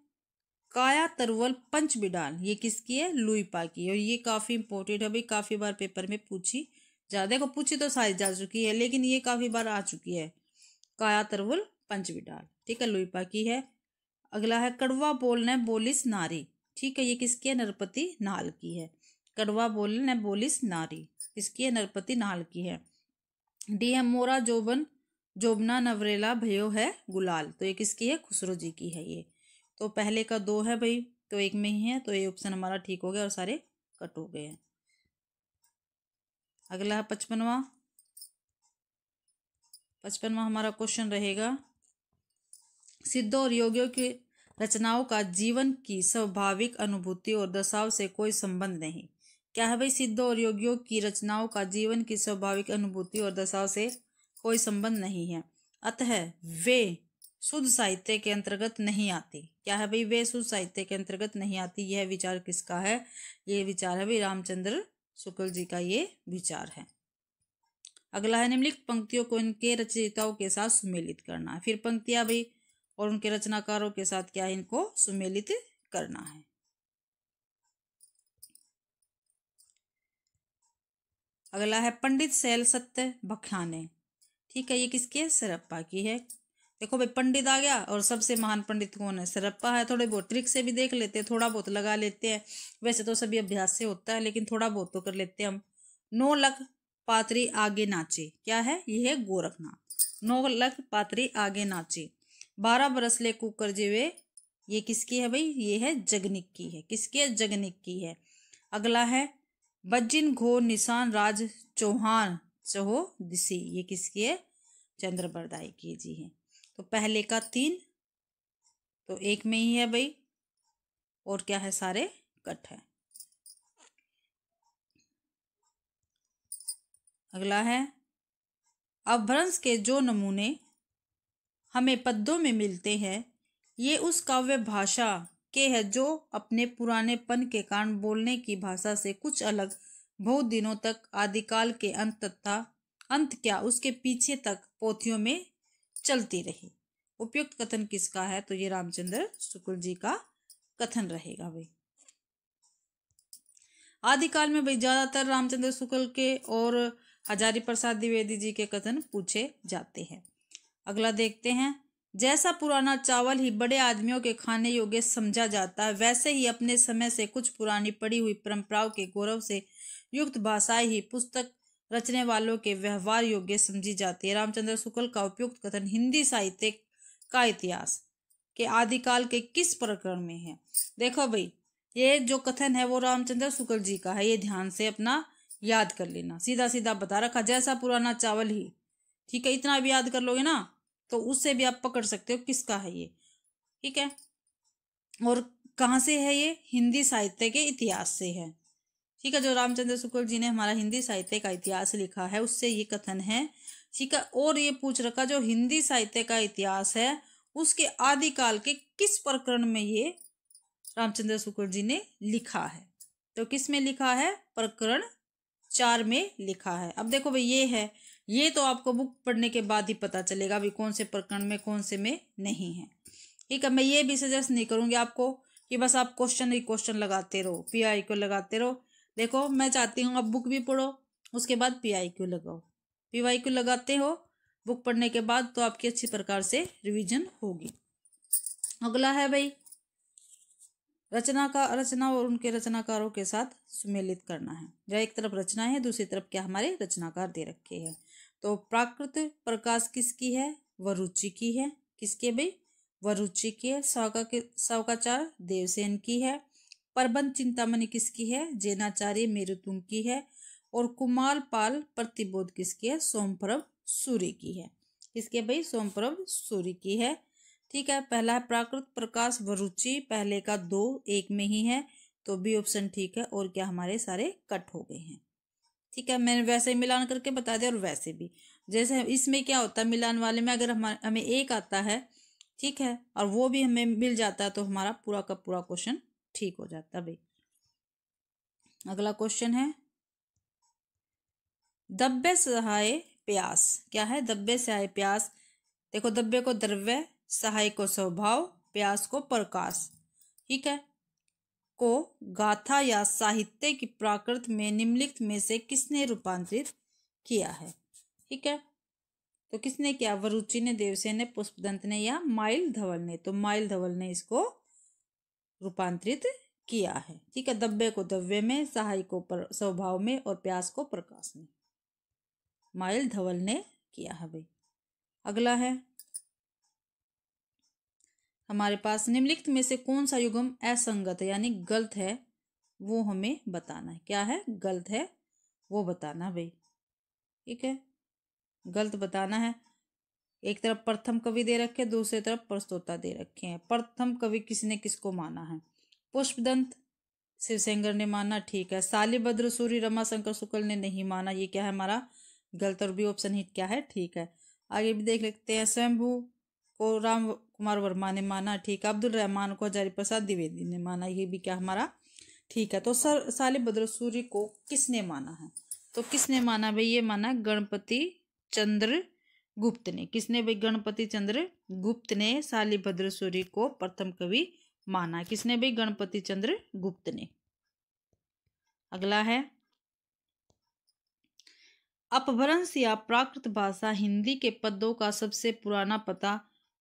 काया तरवल पंच बिडाल, ये किसकी है, लुईपा की। और ये काफी इंपॉर्टेंट है भाई, काफी बार पेपर में पूछी देखो पूछी तो सारी जा चुकी है, लेकिन ये काफी बार आ चुकी है। काया तरवल पंच बिडाल, ठीक है, लुईपा की है। अगला है कड़वा बोलने बोलिस नारी। ठीक है, ये किसकी है, नरपति नाल की है। कड़वा बोलने बोलिस नारी किसकी है, नरपति नाल की है। डी है मोरा जोबना नवरेला भयो है गुलाल, तो ये किसकी है, खुसरो जी की है ये। तो पहले का 2 है भाई, तो 1 में ही है, तो ये ऑप्शन हमारा ठीक हो गया और सारे कट हो गए हैं। अगला है 55वां हमारा क्वेश्चन रहेगा, सिद्धों और योगियों की रचनाओं का जीवन की स्वाभाविक अनुभूति और दशाओं से कोई संबंध नहीं। क्या है भाई, सिद्धों और योगियों की रचनाओं का जीवन की स्वाभाविक अनुभूति और दशाओं से कोई संबंध नहीं है, अतः वे शुद्ध साहित्य के अंतर्गत नहीं आती। क्या है भाई, वे शुद्ध साहित्य के अंतर्गत नहीं आती। यह विचार किसका है, ये विचार है भाई रामचंद्र शुक्ल जी का ये विचार है। अगला है निम्नलिखित पंक्तियों को इनके रचयिताओं के साथ सुमेलित करना है। फिर पंक्तियां भाई और उनके रचनाकारों के साथ क्या है, इनको सुमेलित करना है। अगला है पंडित शैल सत्य बख्याने। ठीक है, ये किसकी है? सरप्पा की है। देखो भाई, पंडित आ गया और सबसे महान पंडित कौन है? सरप्पा है। थोड़े बहुत ट्रिक से भी देख लेते हैं, थोड़ा बहुत लगा लेते हैं। वैसे तो सभी अभ्यास से होता है, लेकिन थोड़ा बहुत तो कर लेते हैं हम। 9 लख पात्री आगे नाचे, क्या है? ये है गोरखनाथ। 9 लख पात्री आगे नाचे, 12 बरस ले कुकर जेवे, ये किसकी है भाई? ये है जगनिक की है। किसकी है? जगनिक की है। अगला है बज्जिन घो निशान राज चौहान चहो दिसी, ये किसकी है? चंद्रबरदाई की जी है। तो पहले का 3 तो एक में ही है भाई, और क्या है? सारे कट है। अगला है अपभ्रंश के जो नमूने हमें पद्यों में मिलते हैं, ये उस काव्य भाषा के है जो अपने पुरानेपन के कारण बोलने की भाषा से कुछ अलग, बहुत दिनों तक आदिकाल के अंत तथा अंत क्या उसके पीछे तक पोथियों में चलती रही। उपयुक्त कथन किसका है? तो ये रामचंद्र शुक्ल जी का कथन रहेगा भाई। आदिकाल में भाई ज्यादातर रामचंद्र शुक्ल के और हजारी प्रसाद द्विवेदी जी के कथन पूछे जाते हैं। अगला देखते हैं, जैसा पुराना चावल ही बड़े आदमियों के खाने योग्य समझा जाता है, वैसे ही अपने समय से कुछ पुरानी पड़ी हुई परंपराओं के गौरव से युक्त भाषाएं ही पुस्तक रचने वालों के व्यवहार योग्य समझी जाती है। रामचंद्र शुक्ल का उपयुक्त कथन हिंदी साहित्य का इतिहास के आदिकाल के किस प्रकरण में है? देखो भाई, ये जो कथन है वो रामचंद्र शुक्ल जी का है। ये ध्यान से अपना याद कर लेना, सीधा सीधा बता रखा, जैसा पुराना चावल ही। ठीक है, इतना भी याद कर लोगे ना तो उससे भी आप पकड़ सकते हो किसका है ये। ठीक है, और कहाँ से है? ये हिंदी साहित्य के इतिहास से है। ठीक है, जो रामचंद्र शुक्ल जी ने हमारा हिंदी साहित्य का इतिहास लिखा है उससे ये कथन है। ठीक है, और ये पूछ रखा जो हिंदी साहित्य का इतिहास है उसके आदिकाल के किस प्रकरण में ये रामचंद्र शुक्ल जी ने लिखा है? तो किस में लिखा है? प्रकरण 4 में लिखा है। अब देखो भाई, ये है, ये तो आपको बुक पढ़ने के बाद ही पता चलेगा भी कौन से प्रकरण में कौन से में नहीं है। ठीक है, मैं ये भी सजेस्ट नहीं करूंगी आपको कि बस आप क्वेश्चन ही क्वेश्चन लगाते रहो, पीआई को लगाते रहो। देखो, मैं चाहती हूँ आप बुक भी पढ़ो, उसके बाद पीआई क्यू लगाओ। पीवाई क्यू लगाते हो बुक पढ़ने के बाद तो आपकी अच्छी प्रकार से रिवीजन होगी। अगला है भाई, रचना और उनके रचनाकारों के साथ सुमेलित करना है। या एक तरफ रचना है, दूसरी तरफ क्या हमारे रचनाकार दे रखे हैं। तो प्राकृत प्रकाश किसकी है? वरुचि की है। किसके भाई? वरुचि की है। सावकाचार देवसेन की है। प्रबंध चिंतामणि किसकी है? जैनाचार्य मेरुतुंग की है। और कुमार पाल प्रतिबोध किसकी है? सोमप्रभ सूरी की है। किसके भाई? सोमप्रभ सूरी की है। ठीक है, पहला है प्राकृत प्रकाश वरुचि, पहले का 2 एक में ही है तो बी ऑप्शन ठीक है। और क्या हमारे सारे कट हो गए हैं। ठीक है, मैंने वैसे ही मिलान करके बता दिया। और वैसे भी जैसे इसमें क्या होता है, मिलान वाले में अगर हमें एक आता है, ठीक है, और वो भी हमें मिल जाता है तो हमारा पूरा का पूरा क्वेश्चन ठीक हो जाता है भाई। अगला क्वेश्चन है, दब्बे सहाय प्यास, क्या है? दब्बे सहाय प्यास। देखो, दब्बे को द्रव्य, सहाय को स्वभाव, प्यास को प्रकाश, ठीक है, को गाथा या साहित्य की प्राकृत में निम्नलिखित में से किसने रूपांतरित किया है? ठीक है, तो किसने किया? वरुचि ने, देवसेन ने, पुष्पदंत ने या माइल धवल ने? तो माइल धवल ने इसको रूपांतरित किया है। ठीक है, दब्बे को द्रव्य में, सहाय को स्वभाव में और प्यास को प्रकाश में माइल धवल ने किया है भाई। अगला है हमारे पास, निम्नलिखित में से कौन सा युग्म असंगत है यानी गलत है, वो हमें बताना है। क्या है? गलत है वो बताना भाई। ठीक है, गलत बताना है। एक तरफ प्रथम कवि दे रखे, दूसरी तरफ प्रस्तोता दे रखे हैं। प्रथम कवि किसने किसको माना है? पुष्पदंत शिवसेंगर ने माना, ठीक है। सालिभद्र सूरी रमाशंकर शुक्ल ने नहीं माना, ये क्या है हमारा गलत। और बी ऑप्शन ही क्या है? ठीक है। आगे भी देख लेते हैं, स्वयंभू को राम कुमार वर्मा ने माना, ठीक है। अब्दुल रहमान को हजारी प्रसाद द्विवेदी ने माना, ये भी क्या हमारा ठीक है। तो सर सालिभद्र सूरी को किसने माना है? तो किसने माना भाई? ये माना गणपति चंद्र गुप्त ने। किसने भाई? गणपति चंद्र गुप्त ने सालिभद्र सूरी को प्रथम कवि माना। किसने भाई? गणपति चंद्र गुप्त ने। अगला है, अपभ्रंश या प्राकृत भाषा हिंदी के पदों का सबसे पुराना पता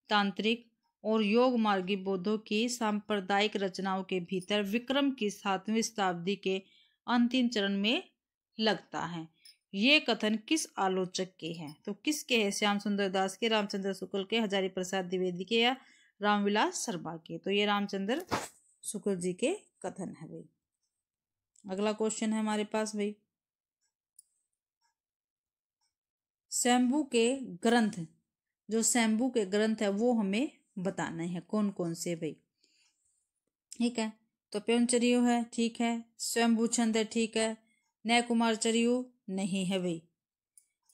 तांत्रिक और योग मार्गी बौद्धों की सांप्रदायिक रचनाओं के भीतर विक्रम की 7वीं शताब्दी के अंतिम चरण में लगता है। ये कथन किस आलोचक के हैं? तो किसके हैं? श्याम सुंदर दास के, रामचंद्र शुक्ल के, हजारी प्रसाद द्विवेदी के या रामविलास शर्मा के? तो ये रामचंद्र शुक्ल जी के कथन है भाई। अगला क्वेश्चन है हमारे पास भाई, शंभू के ग्रंथ, जो शंभू के ग्रंथ है वो हमें बताना है कौन कौन से भाई। ठीक है, तो प्योनचर्यु है, ठीक है, स्वयंभू छंद है, ठीक है, नय कुमार चर्यु नहीं है भाई,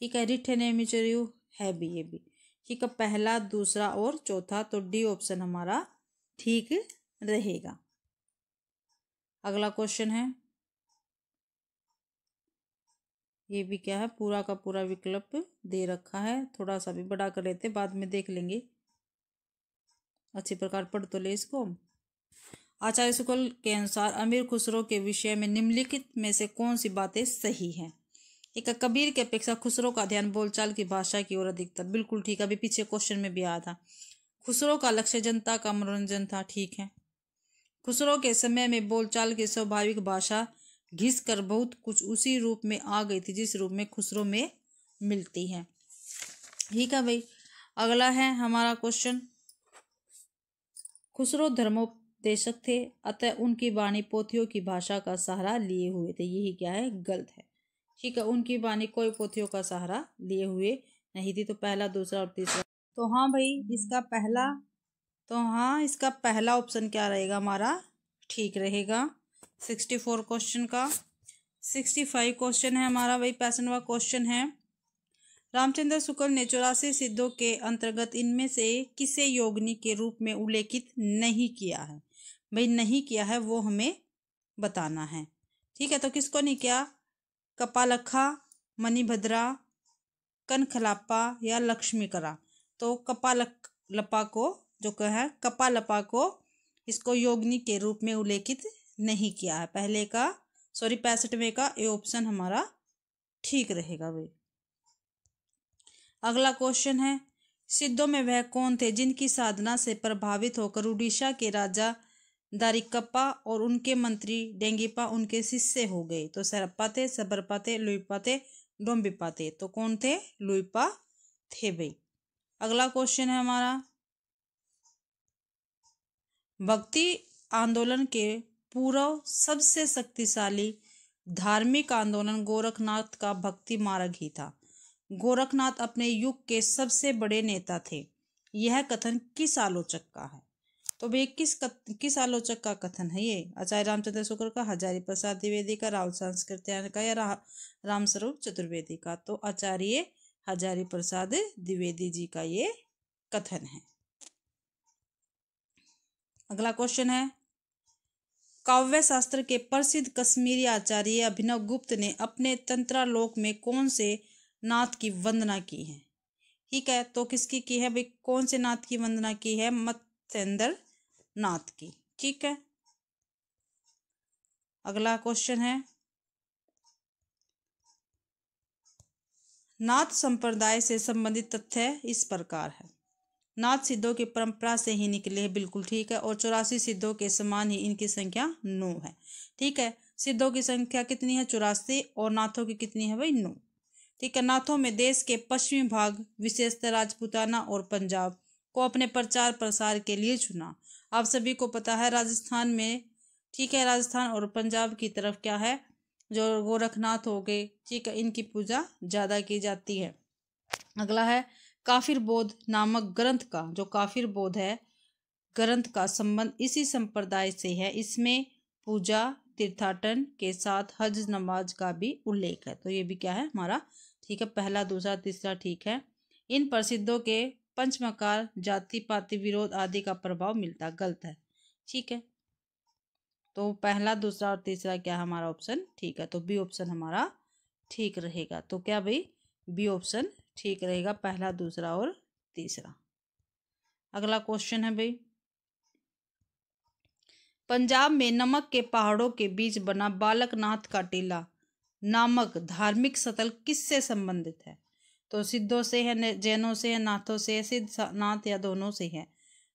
ठीक है, रिठ्ठ नेमिचर्यु है भी, ये भी ठीक है। पहला, दूसरा और चौथा, तो डी ऑप्शन हमारा ठीक रहेगा। अगला क्वेश्चन है, ये भी क्या है, पूरा का पूरा विकल्प दे रखा है, थोड़ा सा भी बड़ा कर लेते, बाद में देख लेंगे, अच्छी प्रकार पढ़ तो ले इसको। आचार्य शुक्ल के अनुसार अमीर खुसरो के विषय में निम्नलिखित में से कौन सी बातें सही हैं? एक, कबीर की अपेक्षा खुसरो का ध्यान बोलचाल की भाषा की ओर अधिक था, बिल्कुल ठीक, अभी पीछे क्वेश्चन में भी आया था। खुसरो का लक्ष्य जनता का मनोरंजन था, ठीक है। खुसरो के समय में बोलचाल की स्वाभाविक भाषा घिस कर बहुत कुछ उसी रूप में आ गई थी जिस रूप में खुसरो में मिलती है, ठीक है भाई। अगला है हमारा क्वेश्चन, खुसरो धर्मोपदेशक थे, अतः उनकी वाणी पोथियों की भाषा का सहारा लिए हुए थे, यही क्या है, गलत है, ठीक है। उनकी वाणी कोई पोथियों का सहारा लिए हुए नहीं थी। तो पहला, दूसरा और तीसरा, तो हाँ भाई इसका पहला, तो हाँ इसका पहला ऑप्शन क्या रहेगा हमारा, ठीक रहेगा। 64 क्वेश्चन का 65 क्वेश्चन है हमारा भाई, पैंसठवां क्वेश्चन है, रामचंद्र शुक्ल ने 84 सिद्धों के अंतर्गत इनमें से किसे योगिनी के रूप में उल्लेखित नहीं किया है? भाई नहीं किया है वो हमें बताना है, ठीक है। तो किसको नहीं किया, कपालखा, मणिभद्रा, कनखलापा या लक्ष्मीकरा? तो कपालपा को, जो कहा कपालपा को, इसको योगिनी के रूप में उल्लेखित नहीं किया है। पहले का, सॉरी 65वें का ए ऑप्शन हमारा ठीक रहेगा भाई। अगला क्वेश्चन है, सिद्धों में वह कौन थे जिनकी साधना से प्रभावित होकर उड़ीसा के राजा दारिकप्पा और उनके मंत्री डेंगीपा उनके शिष्य हो गए? तो सरप्पा थे, सबरपा थे, लुइपा थे, डोम्बिपा थे? तो कौन थे, लुइपा थे भाई। अगला क्वेश्चन है हमारा, भक्ति आंदोलन के पूर्व सबसे शक्तिशाली धार्मिक आंदोलन गोरखनाथ का भक्ति मार्ग ही था। गोरखनाथ अपने युग के सबसे बड़े नेता थे। यह कथन किस आलोचक का है? तो भाई किस आलोचक का कथन है ये? आचार्य रामचंद्र शुक्ल का, हजारी प्रसाद द्विवेदी का, राहुल सांस्कृत्यायन का या रामस्वरूप चतुर्वेदी का? तो आचार्य हजारी प्रसाद द्विवेदी जी का ये कथन है। अगला क्वेश्चन है, काव्य शास्त्र के प्रसिद्ध कश्मीरी आचार्य अभिनव गुप्त ने अपने तंत्रालोक में कौन से नाथ की वंदना की है? ठीक है, तो किसकी की है भाई, कौन से नाथ की वंदना की है? मत्स्येंद्र नाथ की, ठीक है। अगला क्वेश्चन है, नाथ संप्रदाय से संबंधित तथ्य इस प्रकार है, नाथ सिद्धों की परंपरा से ही निकले हैं, बिल्कुल ठीक है। और 84 सिद्धों के समान ही इनकी संख्या 9 है, ठीक है। सिद्धों की संख्या कितनी है? 84, और नाथों की कितनी है भाई? 9, ठीक है। नाथों में देश के पश्चिमी भाग, विशेषतः राजपूताना और पंजाब को अपने प्रचार प्रसार के लिए चुना। आप सभी को पता है राजस्थान में, ठीक है, राजस्थान और पंजाब की तरफ क्या है, जो गोरखनाथ हो गए, ठीक है, इनकी पूजा ज्यादा की जाती है। अगला है, काफिर बोध नामक ग्रंथ का, जो काफिर बोध है ग्रंथ का संबंध इसी संप्रदाय से है। इसमें पूजा, तीर्थाटन के साथ हज नमाज का भी उल्लेख है। तो ये भी क्या है हमारा, ठीक है, पहला, दूसरा, तीसरा ठीक है। इन प्रसिद्धों के पंचमकार, जाति पाति विरोध आदि का प्रभाव मिलता, गलत है, ठीक है। तो पहला, दूसरा और तीसरा क्या हमारा ऑप्शन ठीक है, तो बी ऑप्शन हमारा ठीक रहेगा। तो क्या भाई, बी ऑप्शन ठीक रहेगा, पहला, दूसरा और तीसरा। अगला क्वेश्चन है भाई, पंजाब में नमक के पहाड़ों के बीच बना बालकनाथ का टीला नामक धार्मिक स्थल किससे संबंधित है? तो सिद्धों से है, जैनों से है, नाथों से है, सिद्ध नाथ या दोनों से है?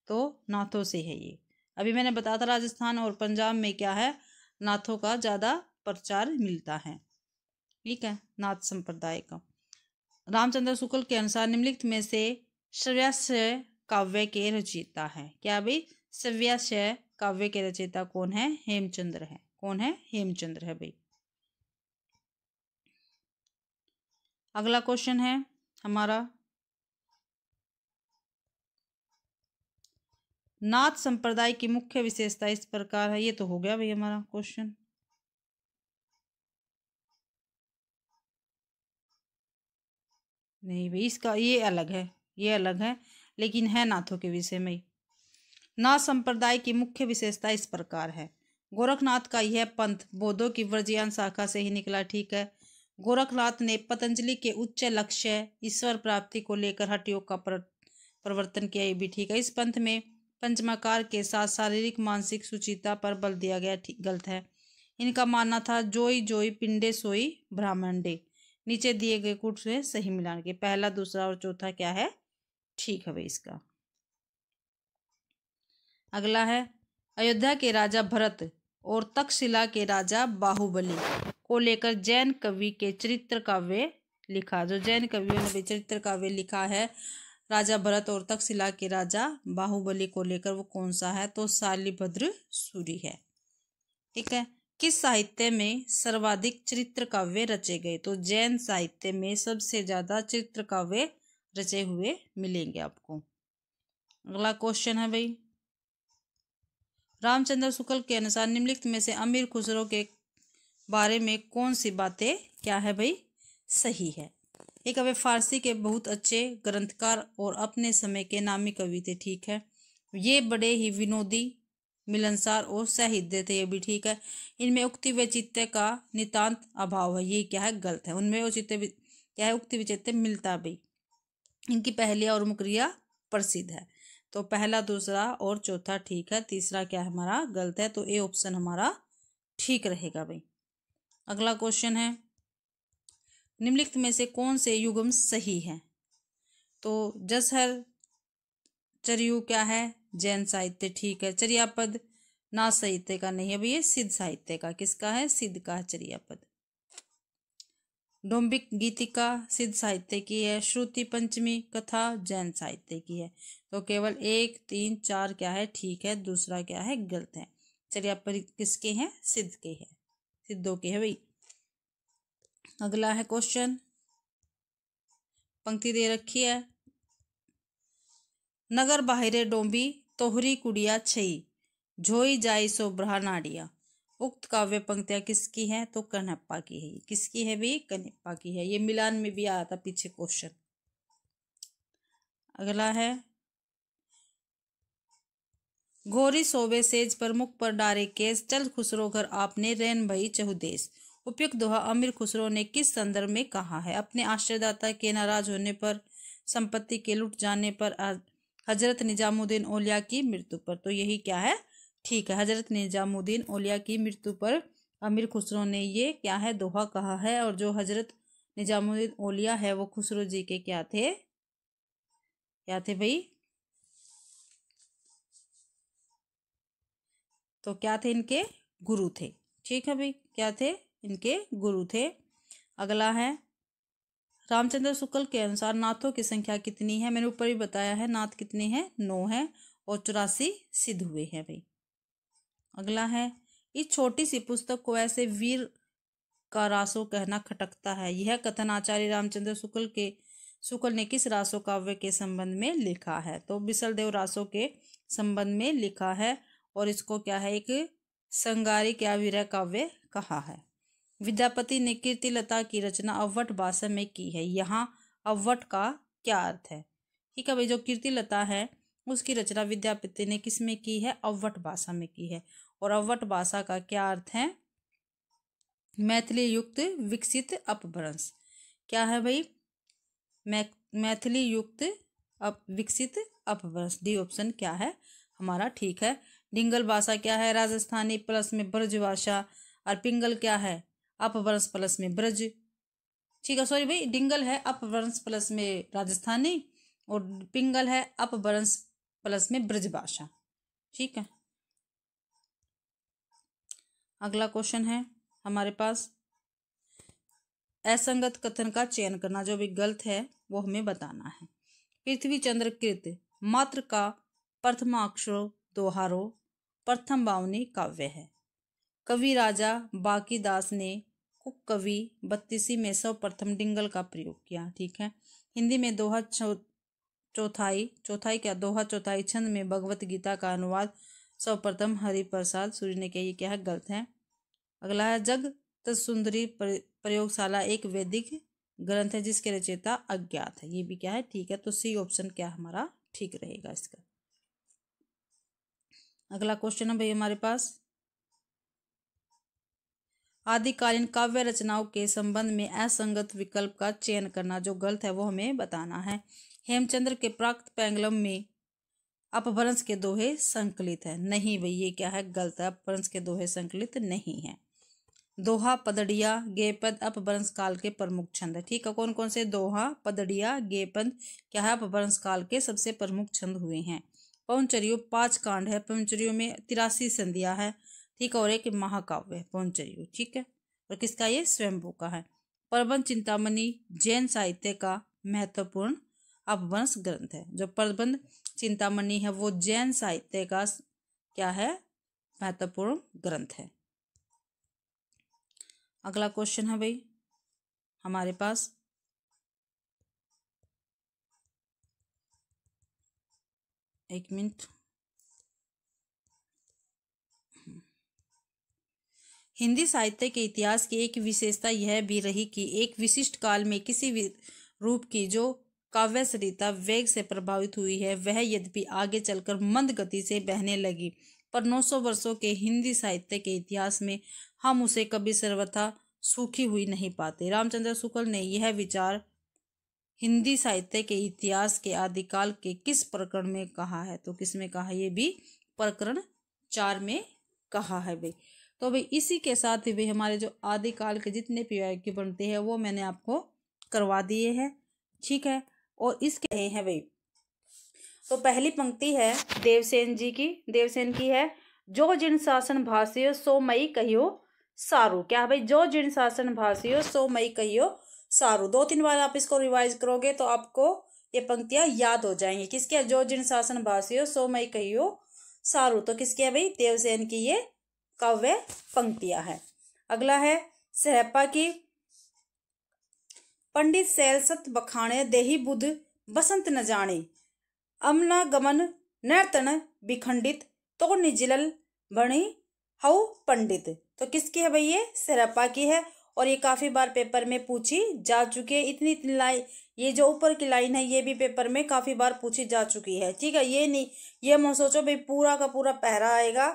तो नाथों से है ये। अभी मैंने बताया था राजस्थान और पंजाब में क्या है, नाथों का ज्यादा प्रचार मिलता है। ठीक है, नाथ संप्रदाय का। रामचंद्र शुक्ल के अनुसार निम्नलिखित में से श्रेयस्व काव्य के रचयिता है? क्या भाई, श्रेयस्व काव्य के रचयिता कौन है? हेमचंद्र है। कौन है? हेमचंद्र है भाई। अगला क्वेश्चन है हमारा, नाथ संप्रदाय की मुख्य विशेषता इस प्रकार है। ये तो हो गया भाई हमारा क्वेश्चन। नहीं भाई, इसका ये अलग है, ये अलग है, लेकिन है नाथों के विषय में। नाथ संप्रदाय की मुख्य विशेषता इस प्रकार है। गोरखनाथ का यह पंथ बौद्धों की व्रजयान शाखा से ही निकला। ठीक है, गोरखनाथ ने पतंजलि के उच्च लक्ष्य ईश्वर प्राप्ति को लेकर हठ योग का प्रवर्तन किया। ये भी ठीक है। इस पंथ में पंचमाकार के साथ शारीरिक मानसिक सुचिता पर बल दिया गया। गलत है। इनका मानना था जोई जोई पिंडे सोई ब्राह्मणडे। नीचे दिए गए कूट से सही मिलान के पहला, दूसरा और चौथा क्या है? ठीक है भाई इसका। अगला है, अयोध्या के राजा भरत और तक्षशिला के राजा बाहुबली को लेकर जैन कवि के चरित्र काव्य लिखा। जो जैन कवियों ने चरित्र काव्य लिखा है राजा भरत और तक्षशिला के राजा बाहुबली को लेकर, वो कौन सा है? तो शालिभद्र सूरी है। ठीक है। किस साहित्य में सर्वाधिक चरित्र काव्य रचे गए? तो जैन साहित्य में सबसे ज्यादा चरित्र काव्य रचे हुए मिलेंगे आपको। अगला क्वेश्चन है भाई, रामचंद्र शुक्ल के अनुसार निम्नलिखित में से अमीर खुसरो के बारे में कौन सी बातें क्या है भाई? सही है। एक वे फारसी के बहुत अच्छे ग्रंथकार और अपने समय के नामी कवि थे। ठीक है, ये बड़े ही विनोदी, मिलनसार और सहृदय थे। ये भी ठीक है। इनमें उक्ति वैचित्य का नितांत अभाव है। ये क्या है? गलत है। उनमें औचित्य क्या है? उक्ति वैचित्य मिलता भी। इनकी पहलिया और मुकरिया प्रसिद्ध है। तो पहला, दूसरा और चौथा ठीक है। तीसरा क्या है हमारा? गलत है। तो ए ऑप्शन हमारा ठीक रहेगा भाई। अगला क्वेश्चन है, निम्नलिखित में से कौन से युग्म सही है? तो जसहर चरयु क्या है? जैन साहित्य। ठीक है। चर्यापद नाथ साहित्य का नहीं है भाई, ये सिद्ध साहित्य का। किसका है? सिद्ध का है चर्यापद। डोम्बिक गीतिका सिद्ध साहित्य की है। श्रुति पंचमी कथा जैन साहित्य की है। तो केवल 1, 3, 4 क्या है? ठीक है। दूसरा क्या है? गलत है। चर्यापद किसके हैं? सिद्ध के हैं, सिद्धों के है भाई। अगला है क्वेश्चन, पंक्ति दे रखी है, नगर बाहिरे डोंबी तोहरी कुड़िया छई झोई जाई सो ब्रहा नाड़िया। उक्त काव्य पंक्तियां किसकी है? तो कन्हप्पा की है। किसकी है भी? कन्हप्पा की है। ये मिलान में भी आया था पीछे क्वेश्चन। अगला है, घोरी सोवे सेज पर मुख पर डारे केस चल खुसरो घर आपने रैन भई चहुदेश। उपयुक्त दोहा अमीर खुसरो ने किस संदर्भ में कहा है? अपने आश्रयदाता के नाराज होने पर, संपत्ति के लुट जाने पर, हजरत निजामुद्दीन औलिया की मृत्यु पर। तो यही क्या है? ठीक है। हजरत निजामुद्दीन औलिया की मृत्यु पर अमीर खुसरो ने ये क्या है? दोहा कहा है। और जो हजरत निजामुद्दीन औलिया है वो खुसरो जी के क्या थे? क्या थे भाई? तो क्या थे? इनके गुरु थे। ठीक है भाई, क्या थे? इनके गुरु थे। अगला है, रामचंद्र शुक्ल के अनुसार नाथों की संख्या कितनी है? मैंने ऊपर ही बताया है, नाथ कितने हैं? 9 है और 84 सिद्ध हुए हैं भाई। अगला है, इस छोटी सी पुस्तक को ऐसे वीर का रासो कहना खटकता है। यह कथन आचार्य रामचंद्र शुक्ल ने किस रासो काव्य के संबंध में लिखा है? तो बिसलदेव रासो के संबंध में लिखा है। और इसको क्या है? एक संगारी क्या विरह काव्य कहा है। विद्यापति ने कीर्तिलता की रचना अवट भाषा में की है। यहाँ अवट का क्या अर्थ है? ठीक है भाई, जो कीर्तिलता है उसकी रचना विद्यापति ने किस में की है? अवट भाषा में की है। और अवट भाषा का क्या अर्थ है? मैथिली युक्त विकसित अपभ्रंश। क्या है भाई? मैथिली युक्त विकसित अपभ्रंश। डी ऑप्शन क्या है हमारा? ठीक है। डिंगल भाषा क्या है? राजस्थानी प्लस में ब्रज भाषा। और पिंगल क्या है? अपभ्रंश प्लस में ब्रज, ठीक है, सॉरी भाई, डिंगल है अपभ्रंश प्लस में राजस्थानी और पिंगल है अपभ्रंश प्लस में ब्रजभाषा, ठीक है। अगला क्वेश्चन है हमारे पास, असंगत कथन का चयन करना, जो भी गलत है वो हमें बताना है। पृथ्वी चंद्र कृत मात्र का प्रथमाक्षरो दोहारो प्रथम बावनी काव्य है। कवि राजा बाकीदास ने कुक कवि 32 में सर्वप्रथम डिंगल का प्रयोग किया, ठीक है। हिंदी में दोहा चौथाई क्या दोहा चौथाई छंद में भगवत गीता का अनुवाद सर्वप्रथम हरिप्रसाद सूर्य ने किया, ये क्या है, गलत है। अगला है जग सुंदरी प्रयोगशाला एक वैदिक ग्रंथ है जिसके रचयिता अज्ञात है, ये भी क्या है, ठीक है। तो सी ऑप्शन क्या हमारा ठीक रहेगा इसका। अगला क्वेश्चन है भाई हमारे पास, आदिकालीन काव्य रचनाओं के संबंध में असंगत विकल्प का चयन करना, जो गलत है वो हमें बताना है। हेमचंद्र के प्राकृत पेंगलम में अपभ्रंश के दोहे संकलित है, नहीं भाई ये क्या है, गलत है, अपभ्रंश के दोहे संकलित नहीं है। दोहा पदड़िया गेयपद अपभ्रंश काल के प्रमुख छंद है, ठीक है। कौन कौन से दोहा पदड़िया गेयपद क्या है, अपभ्रंश काल के सबसे प्रमुख छंद हुए हैं। पौंचरियो 5 कांड है, पौंचरियो में 83 संधियां है, ठीक है, और एक महाकाव्य है पौंचरियो, ठीक है। और किसका, ये स्वयंभू का है। प्रबंध चिंतामणि जैन साहित्य का महत्वपूर्ण अपभ्रंश ग्रंथ है, जो प्रबंध चिंतामणि है वो जैन साहित्य का क्या है, महत्वपूर्ण ग्रंथ है। अगला क्वेश्चन है भाई हमारे पास, एक मिनट, हिंदी साहित्य के इतिहास की एक विशेषता यह भी रही कि एक विशिष्ट काल में किसी भी रूप की जो काव्य सरिता वेग से प्रभावित हुई है वह यद्यपि आगे चलकर मंद गति से बहने लगी, पर 900 वर्षों के हिंदी साहित्य के इतिहास में हम उसे कभी सर्वथा सूखी हुई नहीं पाते। रामचंद्र शुक्ल ने यह विचार हिंदी साहित्य के इतिहास के आदिकाल के किस प्रकरण में कहा है, तो किस में कहा, ये भी प्रकरण 4 में कहा है भाई। तो भाई इसी के साथ ही भाई हमारे जो आदिकाल के जितने पीवाईक्यू बनते हैं वो मैंने आपको करवा दिए हैं, ठीक है। और इसके हैं भाई, तो पहली पंक्ति है देवसेन जी की, देवसेन की है, जो जिन शासन भाषियो सो मई कहियो सारू, क्या भाई, जो जिन शासन भाषियो सो मई कहियो सारू। 2-3 बार आप इसको रिवाइज करोगे तो आपको ये पंक्तियां याद हो जाएंगी। किसके है, जो जिन शासन भाषियो सो मई कहियो सारू, तो किसके है भाई, देवसेन की ये काव्य पंक्तियां है। अगला है सहपा की, पंडित सैलसत बखाणे देही बुध बसंत न जाने, अमना गमन नर्तन बिखंडित तो निजलल बणी हऊ पंडित। तो किसकी है भाई, ये सहरपा की है, और ये काफी बार पेपर में पूछी जा चुकी है। इतनी लाइन, ये जो ऊपर की लाइन है ये भी पेपर में काफी बार पूछी जा चुकी है, ठीक है। ये नहीं, ये मत सोचो भाई पूरा का पूरा पहरा आएगा,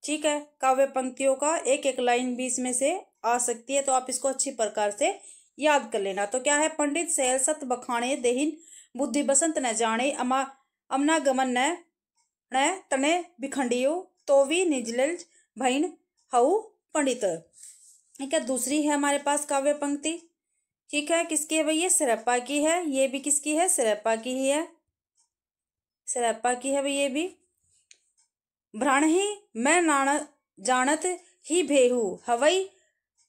ठीक है। काव्य पंक्तियों का एक एक लाइन भी इसमें से आ सकती है, तो आप इसको अच्छी प्रकार से याद कर लेना। तो क्या है, पंडित सैल सत बखाणे देहिन बुद्धि बसंत न जाने, अमना गमन न तने बिखंडियो तो भी निजल भैन हऊ पंडित, ठीक है। दूसरी है हमारे पास काव्य पंक्ति, ठीक है, किसकी है भाई, ये सरप्पा की है, ये भी किसकी है, सरप्पा की ही है, सरप्पा की है भाई ये भी। भ्राण ही मैं नाण जानत ही भेहू हवई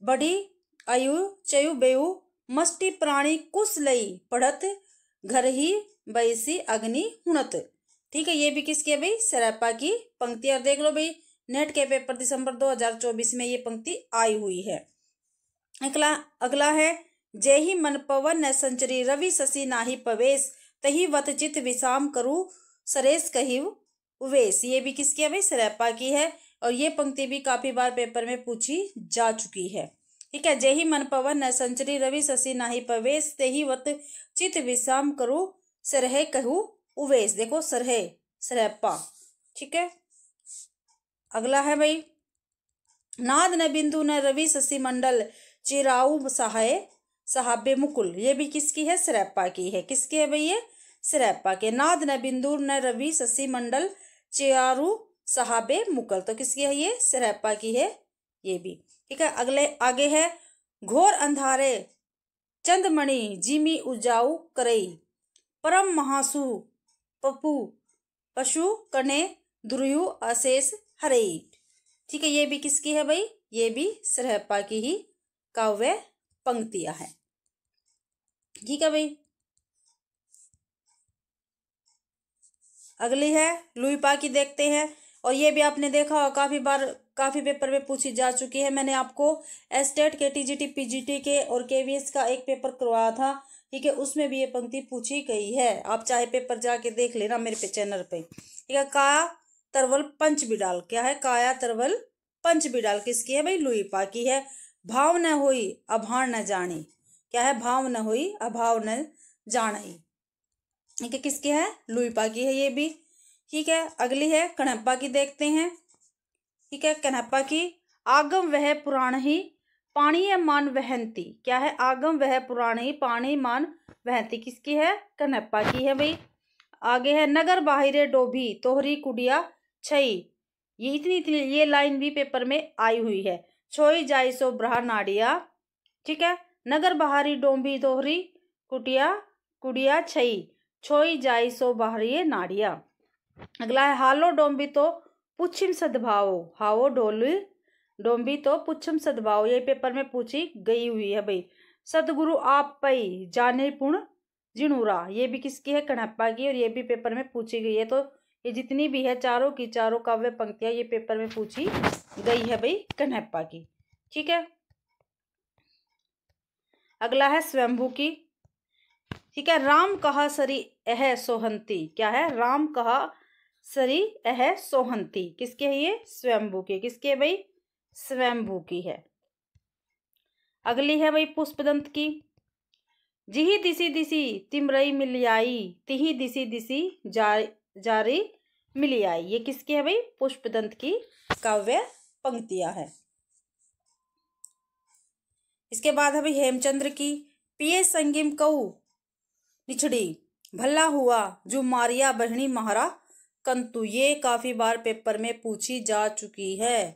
बड़ी अयु चयु बेहू मस्टी प्राणी कुस लई पढ़त घर ही बैसी अग्नि हुणत, ठीक है। ये भी किसकी है भाई, सरप्पा की पंक्ति। और देख लो भाई नेट के पेपर दिसंबर 2024 में ये पंक्ति आई हुई है। अगला है, जय ही मन पवन न संचरी रवि शशि नाही पवेश तही वत चित विषाम करू सरेश कहिव उवेश, ये भी किसकी है भाई, सरप्पा की है, और ये पंक्ति भी काफी बार पेपर में पूछी जा चुकी है, ठीक है। जय ही मन पवन न संचरी रवि शशि नाही पवेश तेही वत चित विषाम करू सरहे कहू उवेश, देखो सरहे सरप्पा, ठीक है। अगला है भाई, नाद न बिंदु न रवि शशि मंडल चिराऊ सहाय सहाबे मुकुल, ये भी किसकी है, सरप्पा की है। किसकी है भाई, ये सरप्पा के। नाद न बिंदु न रवि शशि मंडल चिरारू सहाबे मुकुल, तो किसकी है, ये सरप्पा की है ये भी, ठीक है। आगे है, घोर अंधारे चंदमणि जिमी उजाऊ करई, परम महासु पपु पशु कने दुर्यु अशेष हरई। ठीक है, ये भी किसकी है भाई? ये भी सरहप्पा की ही काव्य पंक्तियां है। ठीक है भाई, अगली है लुईपा की, देखते हैं। और ये भी आपने देखा होगा, काफी बार काफी पेपर में पूछी जा चुकी है। मैंने आपको एस्टेट के, टीजीटी, पीजीटी के और केवीएस का एक पेपर करवाया था। ठीक है, उसमें भी ये पंक्ति पूछी गई है। आप चाहे पेपर जाके देख लेना मेरे पे चैनल पे। ठीक है, काया तरवल पंच बिडाल, क्या है? काया तरवल पंच बिडाल किसकी है भाई? लुईपा की है। भाव न होई अभाव न जानी, क्या है? भाव न होई अभाव न जानी। ठीक है, किसकी है? लुईपा की है ये भी। ठीक है, अगली है कणप्पा की, देखते हैं। ठीक है, कणप्पा की, आगम वह पुराण ही पाणीय मान वहंती, क्या है? आगम वह पुराण ही पाणी मान वहंती, किसकी है? कणप्पा की है भाई। आगे है नगर बाहिरे डोभी तोहरी कुडिया छई, ये इतनी ये लाइन भी पेपर में आई हुई है। छोई जाई सो ब्रहा नाडिया। ठीक है, नगर बाहरी डोंभी तोहरी कुडिया छई, छोई जाई सो बाहरी नाडिया। अगला है हालो डोंबी तो पुच्छिम सद्भाव, हाओ डोली डोंबी तो पुच्छम सद्भाव, ये पेपर में पूछी गई हुई है भाई। सतगुरु आप पई जाने पुण जिणुरा, ये भी किसकी है? कणप्पा की, और ये भी पेपर में पूछी गई है। तो ये जितनी भी है चारों की चारों काव्य पंक्तियां ये पेपर में पूछी गई है भाई, कणप्पा की। ठीक है, अगला है स्वयंभू की। ठीक है, राम कहा सरी एह सोहंती, क्या है? राम कहा सरी एह सोहंती, किसके है ये? स्वयंभू की। किसके है भाई? स्वयंभू की है। अगली है भाई पुष्पदंत की, जिही दिसी दिसी तिमरई मिलियाई, तिही दिसी दिसी जारी मिलियाई, ये किसकी है भाई? पुष्पदंत की काव्य पंक्तियां है। इसके बाद है भाई हेमचंद्र की, पिए संगिम कऊ निछड़ी भला हुआ जो मारिया बहनी महारा कंतु, ये काफी बार पेपर में पूछी जा चुकी है।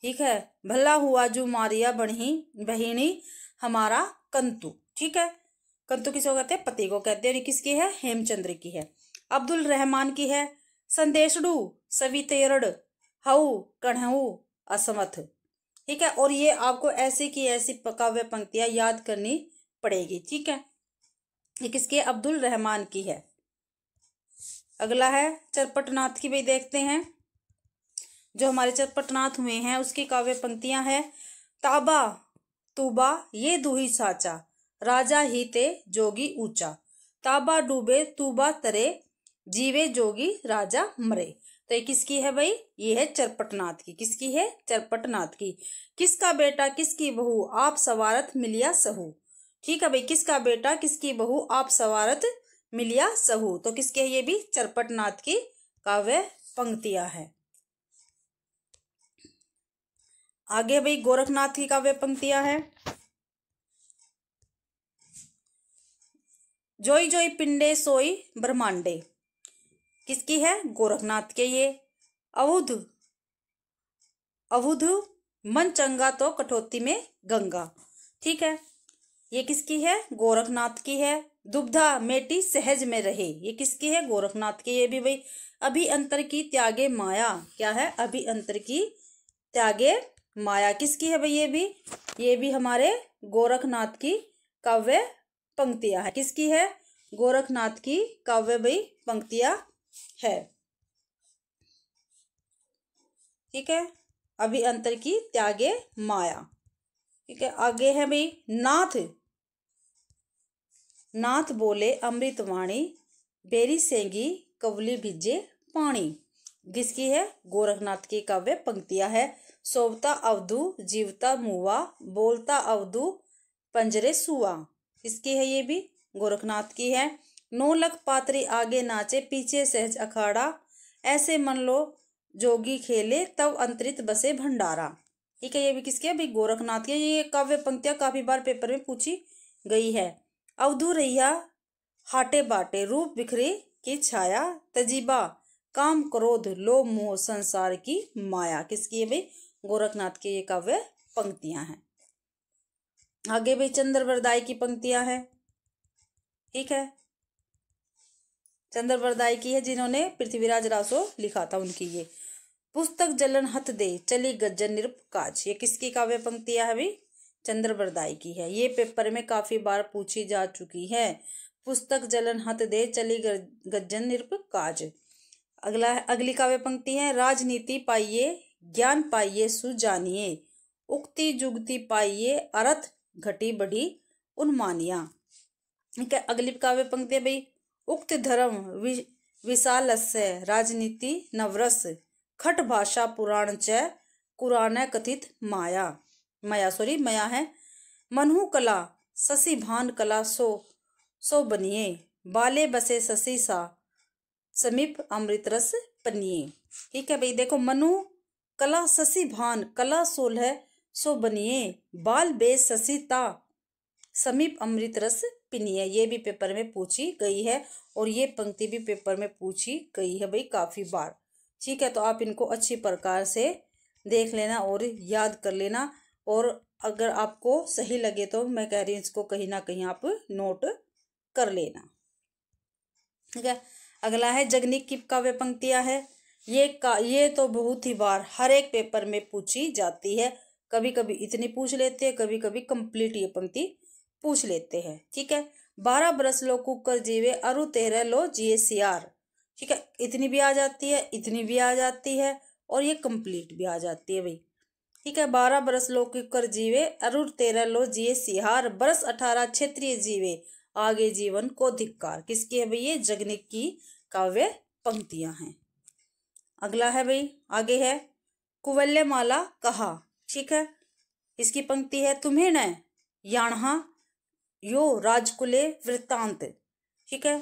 ठीक है, भला हुआ जो मारिया बहनी हमारा कंतु। ठीक है, कंतु किसको कहते हैं? पति को कहते हैं। किसकी है? हेमचंद्र की है। अब्दुल रहमान की है, संदेशडू सवितेरड़ हऊ कण्हऊ असमथ। ठीक है, और ये आपको ऐसी की ऐसी काव्य पंक्तियां याद करनी पड़ेगी। ठीक है, ये किसकी है? अब्दुल रहमान की है। अगला है चरपटनाथ की, भाई देखते हैं। जो हमारे चरपटनाथ हुए हैं उसकी काव्य पंक्तियां हैं। ताबा तूबा ये दूही साचा, राजा ही ते जोगी ऊंचा, ताबा डूबे तूबा तरे, जीवे जोगी राजा मरे। तो ये किसकी है भाई? ये है चरपटनाथ की। किसकी है? चरपटनाथ की। किसका बेटा किसकी बहू आप सवारत मिलिया सहू। ठीक है भाई, किसका बेटा किसकी बहू आप सवारत मिलिया सहू, तो किसके है? ये भी चरपटनाथ की काव्य पंक्तियां है। आगे भाई गोरखनाथ की काव्य पंक्तियां है। जोई जोई पिंडे सोई ब्रह्मांडे, किसकी है? गोरखनाथ के। ये अवुध अवुध मन चंगा तो कठौती में गंगा। ठीक है, ये किसकी है? गोरखनाथ की है। दुब्धा मेटी सहज में रहे, ये किसकी है? गोरखनाथ की। ये भी भाई अभी अंतर की त्यागे माया, क्या है? अभी अंतर की त्यागे माया, किसकी है भाई? ये भी हमारे गोरखनाथ की काव्य पंक्तियां है। किसकी है? गोरखनाथ की काव्य भाई पंक्तियां है। ठीक है, अभी अंतर की त्यागे माया। ठीक है, आगे है भाई नाथ बोले अमृतवाणी, बेरी सेंगी कवली भिजे पानी, किसकी है? गोरखनाथ की काव्य पंक्तियां है। सोवता अवधु जीवता मुआ, बोलता अवधु पंजरे सुआ, किसकी है? ये भी गोरखनाथ की है। 9 लख पात्री आगे नाचे पीछे सहज अखाड़ा, ऐसे मन लो जोगी खेले तब अंतरित बसे भंडारा। ठीक है, ये भी किसके है भाई? गोरखनाथ की। ये काव्य पंक्तियां काफी बार पेपर में पूछी गई है। अवधू रैया हाटे बाटे रूप बिखरे की छाया, तजीबा काम क्रोध लोभ मोह संसार की माया, किसकी है भाई? गोरखनाथ की ये काव्य पंक्तियां हैं। आगे भी चंद्र बरदाई की पंक्तियां हैं। ठीक है, चंद्र बरदाई की है जिन्होंने पृथ्वीराज रासो लिखा था, उनकी ये पुस्तक जलन हथ दे चली गज्जन निरप काज। ये किसकी काव्य पंक्तियां है भाई? चंद्र बरदाई की है। ये पेपर में काफी बार पूछी जा चुकी है। पुस्तक जलन हथ दे चली गज्जन निरप काज। अगली काव्य पंक्ति है, राजनीति पाइये ज्ञान पाइये सुजानिए, उक्ति जुगति पाइये अर्थ घटी बढ़ी उन्मानिया। ठीक है, अगली काव्य पंक्ति है भाई, उक्त धर्म विशालस्य राजनीति नवरस, खट भाषा पुराण च कुरान कथित माया। माया है। मनु कला शशि भान कला सो बनिए, बाले बसे शशि सा समीप अमृत रस पनिए। ठीक है भाई, देखो मनु कला शशि भान कला सोलह सो बनिए, बाल बेस शशि ता समीप अमृत रस पिनिए। ये भी पेपर में पूछी गई है और ये पंक्ति भी पेपर में पूछी गई है भाई काफी बार। ठीक है, तो आप इनको अच्छी प्रकार से देख लेना और याद कर लेना, और अगर आपको सही लगे तो मैं कह रही हूँ इसको कहीं ना कहीं आप नोट कर लेना। ठीक है, अगला है जगनिक की काव्य पंक्तियां है। ये तो बहुत ही बार हर एक पेपर में पूछी जाती है। कभी कभी इतनी पूछ लेते हैं, कभी कभी कंप्लीट ये पंक्ति पूछ लेते हैं। ठीक है, 12 बरस लो कुकर जीवे अरु 13 लो जिए सियार। ठीक है, इतनी भी आ जाती है, इतनी भी आ जाती है और ये कंप्लीट भी आ जाती है भाई। ठीक है, 12 बरस लो कुकर जीवे अरु 13 लो जिए सिहार, बरस 18 क्षेत्रीय जीवे आगे जीवन को धिक्कार। किसकी है भाई? ये जगनिक की काव्य पंक्तियां हैं। अगला है भाई, आगे है कुवल्य माला कहा। ठीक है, इसकी पंक्ति है, तुम्हें न याणहा यो राजकुले वृत्तांत। ठीक है,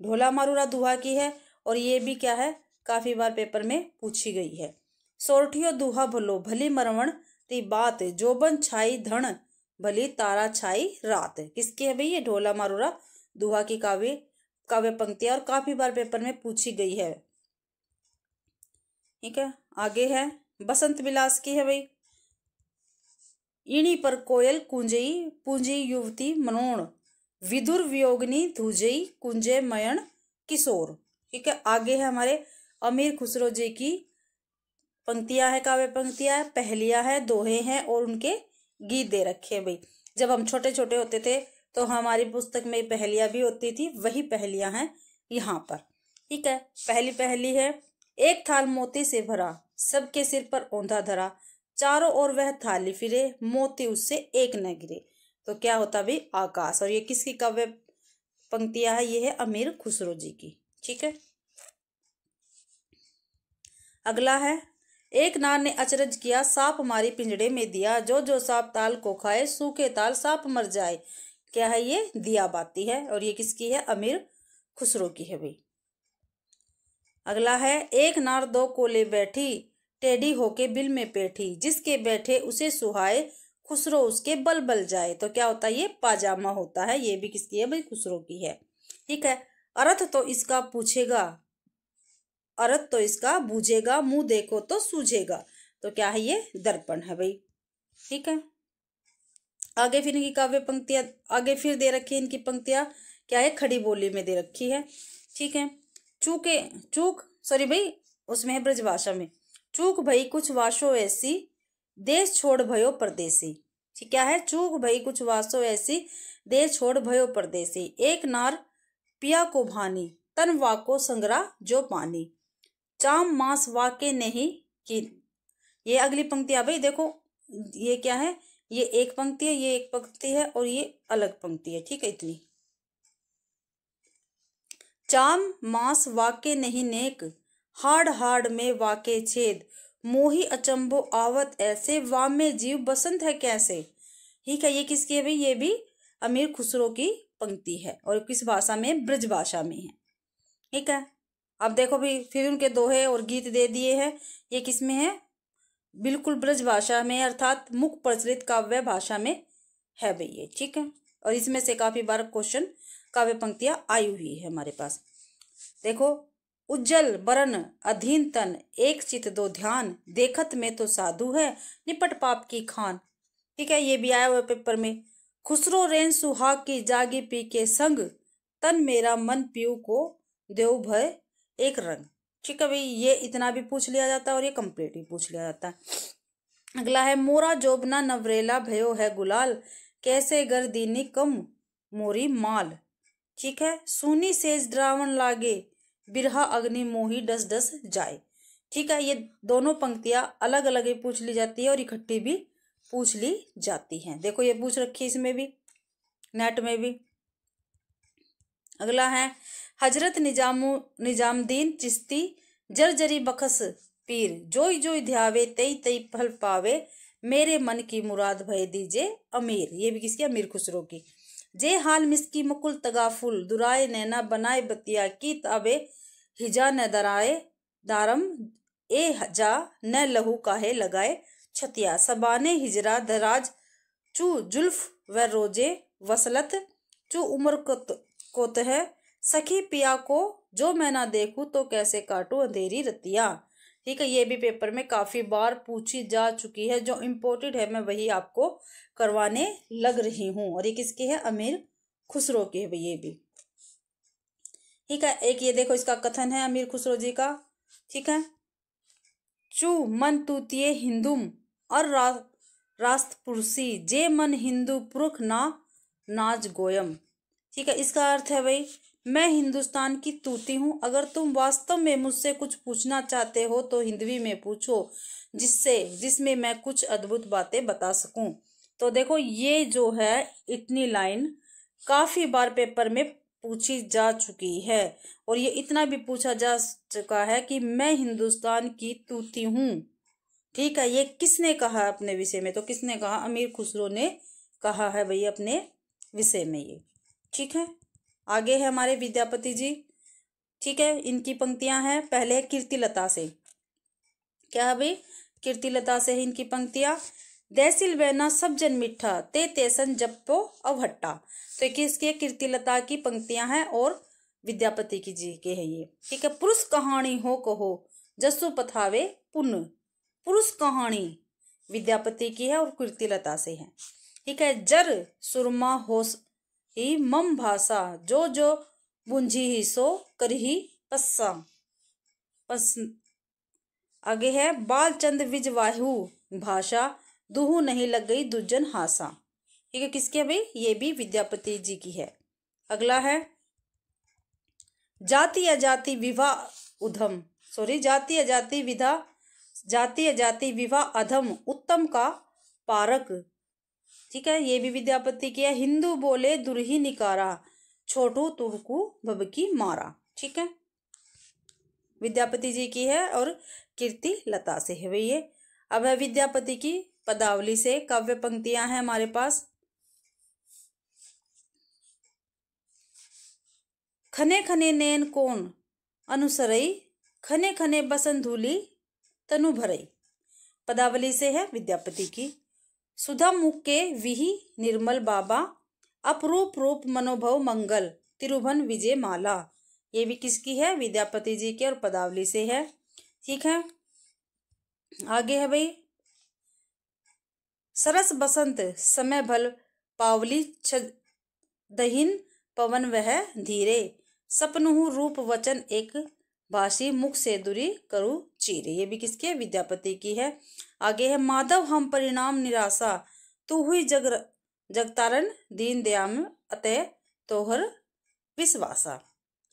ढोला मारूरा दुहा की है और ये भी क्या है, काफी बार पेपर में पूछी गई है। सोरठियो दुहा भलो भली मरवण ती बात, जोबन छाई धन भली तारा छाई रात। किसकी है भाई? ये ढोला मारूरा दुहा की काव्य पंक्तियां और काफी बार पेपर में पूछी गई है। ठीक है, आगे है बसंत विलास की है भाई, इणी पर कोयल कुंजई पूंजी युवती मनोण, विदुर वियोगनी धुजई कुंजे मयण किशोर। ठीक है, आगे है हमारे अमीर खुसरो जी की पंक्तियां है, काव्य पंक्तियां है, पहलियां है, दोहे हैं और उनके गीत दे रखे हैं भाई। जब हम छोटे छोटे होते थे तो हमारी पुस्तक में पहलियां भी होती थी, वही पहलियां हैं यहाँ पर। ठीक है, पहली पहली है, एक थाल मोती से भरा सबके सिर पर औंधा धरा, चारों ओर वह थाली फिरे मोती उससे एक न गिरे। तो क्या होता भाई? आकाश। और ये किसकी काव्य पंक्तियां है? ये है अमीर खुसरो जी की। ठीक है, अगला है, एक नार ने अचरज किया सांप मारी पिंजड़े में दिया, जो जो सांप ताल को खाए सूखे ताल सांप मर जाए। क्या है? ये दिया बाती है और ये किसकी है? अमीर खुसरो की है भाई। अगला है, एक नार दो कोले बैठी टेढ़ी होके बिल में बैठी, जिसके बैठे उसे सुहाए खुसरो उसके बल बल जाए। तो क्या होता है? ये पाजामा होता है। ये भी किसकी है भाई? खुसरो की है। ठीक है, अर्थ तो इसका पूछेगा अर्थ तो इसका बूझेगा, मुंह देखो तो सूझेगा। तो क्या है? ये दर्पण है भाई। ठीक है, आगे फिर इनकी काव्य पंक्तियां आगे फिर दे रखी है। इनकी पंक्तियां क्या है? खड़ी बोली में दे रखी है। ठीक है, सॉरी भाई, उसमें है ब्रजभाषा में, चूक भई कुछ वाशो ऐसी देश छोड़ भयो परदेसी। ठीक, क्या है? चूक भई कुछ वाशो ऐसी देश छोड़ भयो परदेसी, एक नार पिया को भानी तन वाको संग्रह जो पानी, चाम मांस वाके नहीं कि। ये अगली पंक्ति आ भाई, देखो ये क्या है? ये एक पंक्ति है, ये एक पंक्ति है और ये अलग पंक्ति है। ठीक है, इतनी। चाम मांस वाके नहीं नेक, हाड़ हाड़ में वाके छेद, मोही अचंभो आवत ऐसे, वामे जीव बसंत है कैसे। ठीक है, ये किसकी है भाई? ये भी अमीर खुसरो की पंक्ति है और किस भाषा में? ब्रज भाषा में है। ठीक है, अब देखो भाई, फिर उनके दोहे और गीत दे दिए हैं। ये किस में है? बिल्कुल ब्रज भाषा में, अर्थात मुख प्रचलित काव्य भाषा में है भाई ये। ठीक है, और इसमें से काफी बार क्वेश्चन काव्य पंक्तियां आई हुई है हमारे पास। देखो, उज्जल बरन अधीन तन एक चित दो ध्यान, देखत में तो साधु है निपट पाप की खान। ठीक है, ये भी आया हुआ पेपर में। खुसरो रेन सुहाग की जागी पी के संग, तन मेरा मन पीऊ को देव भय एक रंग। ठीक है भाई, ये इतना भी पूछ लिया जाता है और ये कंप्लीट भी पूछ लिया जाता है। अगला है मोरा जोबना नवरेला भयो है गुलाल, कैसे गर दीनी कम मोरी माल। ठीक है, सूनी सेज ड्रावन लागे, बिरहा अग्नि मोही डस डस जाए। ठीक है, ये दोनों पंक्तियां अलग अलग ही पूछ ली जाती है और इकट्ठी भी पूछ ली जाती हैं। देखो ये पूछ रखी है इसमें भी, नेट में भी। अगला है हजरत निजामुद्दीन चिश्ती जर्जरी बखस पीर, जोई जोई ध्यावे तई तई फल पावे, मेरे मन की मुराद भय दीजे अमीर। ये भी किसकी? अमीर खुसरो की। जे हाल मिसकी मुकुल तगाफुल, दुराए नैना बनाए बतिया की, ताबे हिजा न दराए दारम ए जा न लहू काहे लगाए छतिया, सबाने हिजरा दराज चू जुल्फ व रोजे वसलत, चू उम्र कोत है सखी पिया को, जो मैं ना देखूं तो कैसे काटू अंधेरी रतिया। ठीक है, ये भी पेपर में काफी बार पूछी जा चुकी है। जो इम्पोर्टेंट है मैं वही आपको करवाने लग रही हूँ। और ये किसकी है? अमीर खुसरो की है भाई ये भी। ठीक है, एक ये देखो इसका कथन है अमीर खुसरो जी का। ठीक है, चू मन तूतिये हिंदुम और रास्त पुरुषी, जे मन हिंदू पुरुष ना नाज गोयम। ठीक है, इसका अर्थ है भाई मैं हिंदुस्तान की तूती हूँ, अगर तुम वास्तव में मुझसे कुछ पूछना चाहते हो तो हिंदवी में पूछो, जिसमें मैं कुछ अद्भुत बातें बता सकूं। तो देखो ये जो है इतनी लाइन काफी बार पेपर में पूछी जा चुकी है और ये इतना भी पूछा जा चुका है कि मैं हिंदुस्तान की तूती हूँ। ठीक है, ये किसने कहा अपने विषय में? तो किसने कहा? अमीर खुसरो ने कहा है भाई अपने विषय में ये। ठीक है, आगे है हमारे विद्यापति जी। ठीक है, इनकी पंक्तियां हैं। पहले है कीर्तिलता से। क्या है भाई? कीर्तिलता से है इनकी पंक्तियां। दैसिल वैना सब जन मिठा, ते तेसन जप्पो अवहट्टा। तो किसके? कीर्तिलता की पंक्तियां हैं और विद्यापति की जी के है ये। ठीक है, पुरुष कहानी हो कहो जसु पथावे पुण्य। पुरुष कहानी विद्यापति की है और कीर्तिलता से है। ठीक है, जर सुरमा होस ही मम भाषा, जो जो बुंझी ही सो करही पस्सा पस। आगे है बालचंद विजवाहु भाषा, दुहु नहीं लग गई दुज्जन हासा। ठीक है, किसकी है भाई? ये भी विद्यापति जी की है। अगला है जाति अजाति विवाह उधम, जाति अजाति विवाह अधम, उत्तम का पारक। ठीक है, ये भी विद्यापति की है। हिंदू बोले दुरही निकारा, छोटू तुरकू भबकी मारा। ठीक है, विद्यापति जी की है और कीर्तिलता से है भैया। अब है विद्यापति की पदावली से काव्य पंक्तियां हैं हमारे पास। खने खने नैन कौन अनुसरई, खने खने बसन धूली तनु भरई। पदावली से है विद्यापति की। सुधा मुख के विहि निर्मल बाबा, अपरूप रूप मनोभव मंगल, तिरुभन विजय माला। ये भी किसकी है? विद्यापति जी की और पदावली से है। ठीक है, आगे है भाई सरस बसंत समय भल पावली, दहीन पवन वह धीरे, सपनुहु रूप वचन एक भाषी, मुख से दूरी करू चीरे। ये भी किसकी है? विद्यापति की है। आगे है माधव हम परिणाम निराशा, तू हुई जगतारण दीन दयाम, अतः तोहर विश्वासा।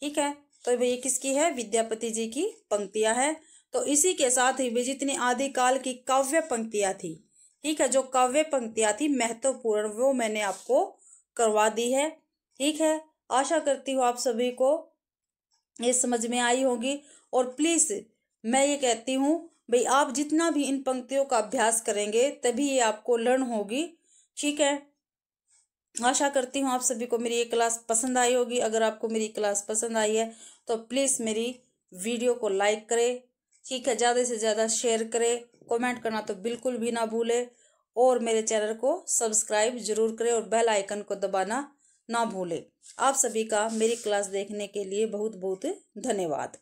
ठीक है, तो ये किसकी है? विद्यापति जी की पंक्तियां हैं। तो इसी के साथ ही वे जितनी आदिकाल की काव्य पंक्तियां थी, ठीक है, जो काव्य पंक्तियां थी महत्वपूर्ण, वो मैंने आपको करवा दी है। ठीक है, आशा करती हूँ आप सभी को ये समझ में आई होगी। और प्लीज मैं ये कहती हूँ भाई आप जितना भी इन पंक्तियों का अभ्यास करेंगे तभी ये आपको लर्न होगी। ठीक है, आशा करती हूँ आप सभी को मेरी ये क्लास पसंद आई होगी। अगर आपको मेरी क्लास पसंद आई है तो प्लीज़ मेरी वीडियो को लाइक करें। ठीक है, ज़्यादा से ज़्यादा शेयर करें, कमेंट करना तो बिल्कुल भी ना भूलें और मेरे चैनल को सब्सक्राइब जरूर करें और बेल आइकन को दबाना ना भूलें। आप सभी का मेरी क्लास देखने के लिए बहुत बहुत धन्यवाद।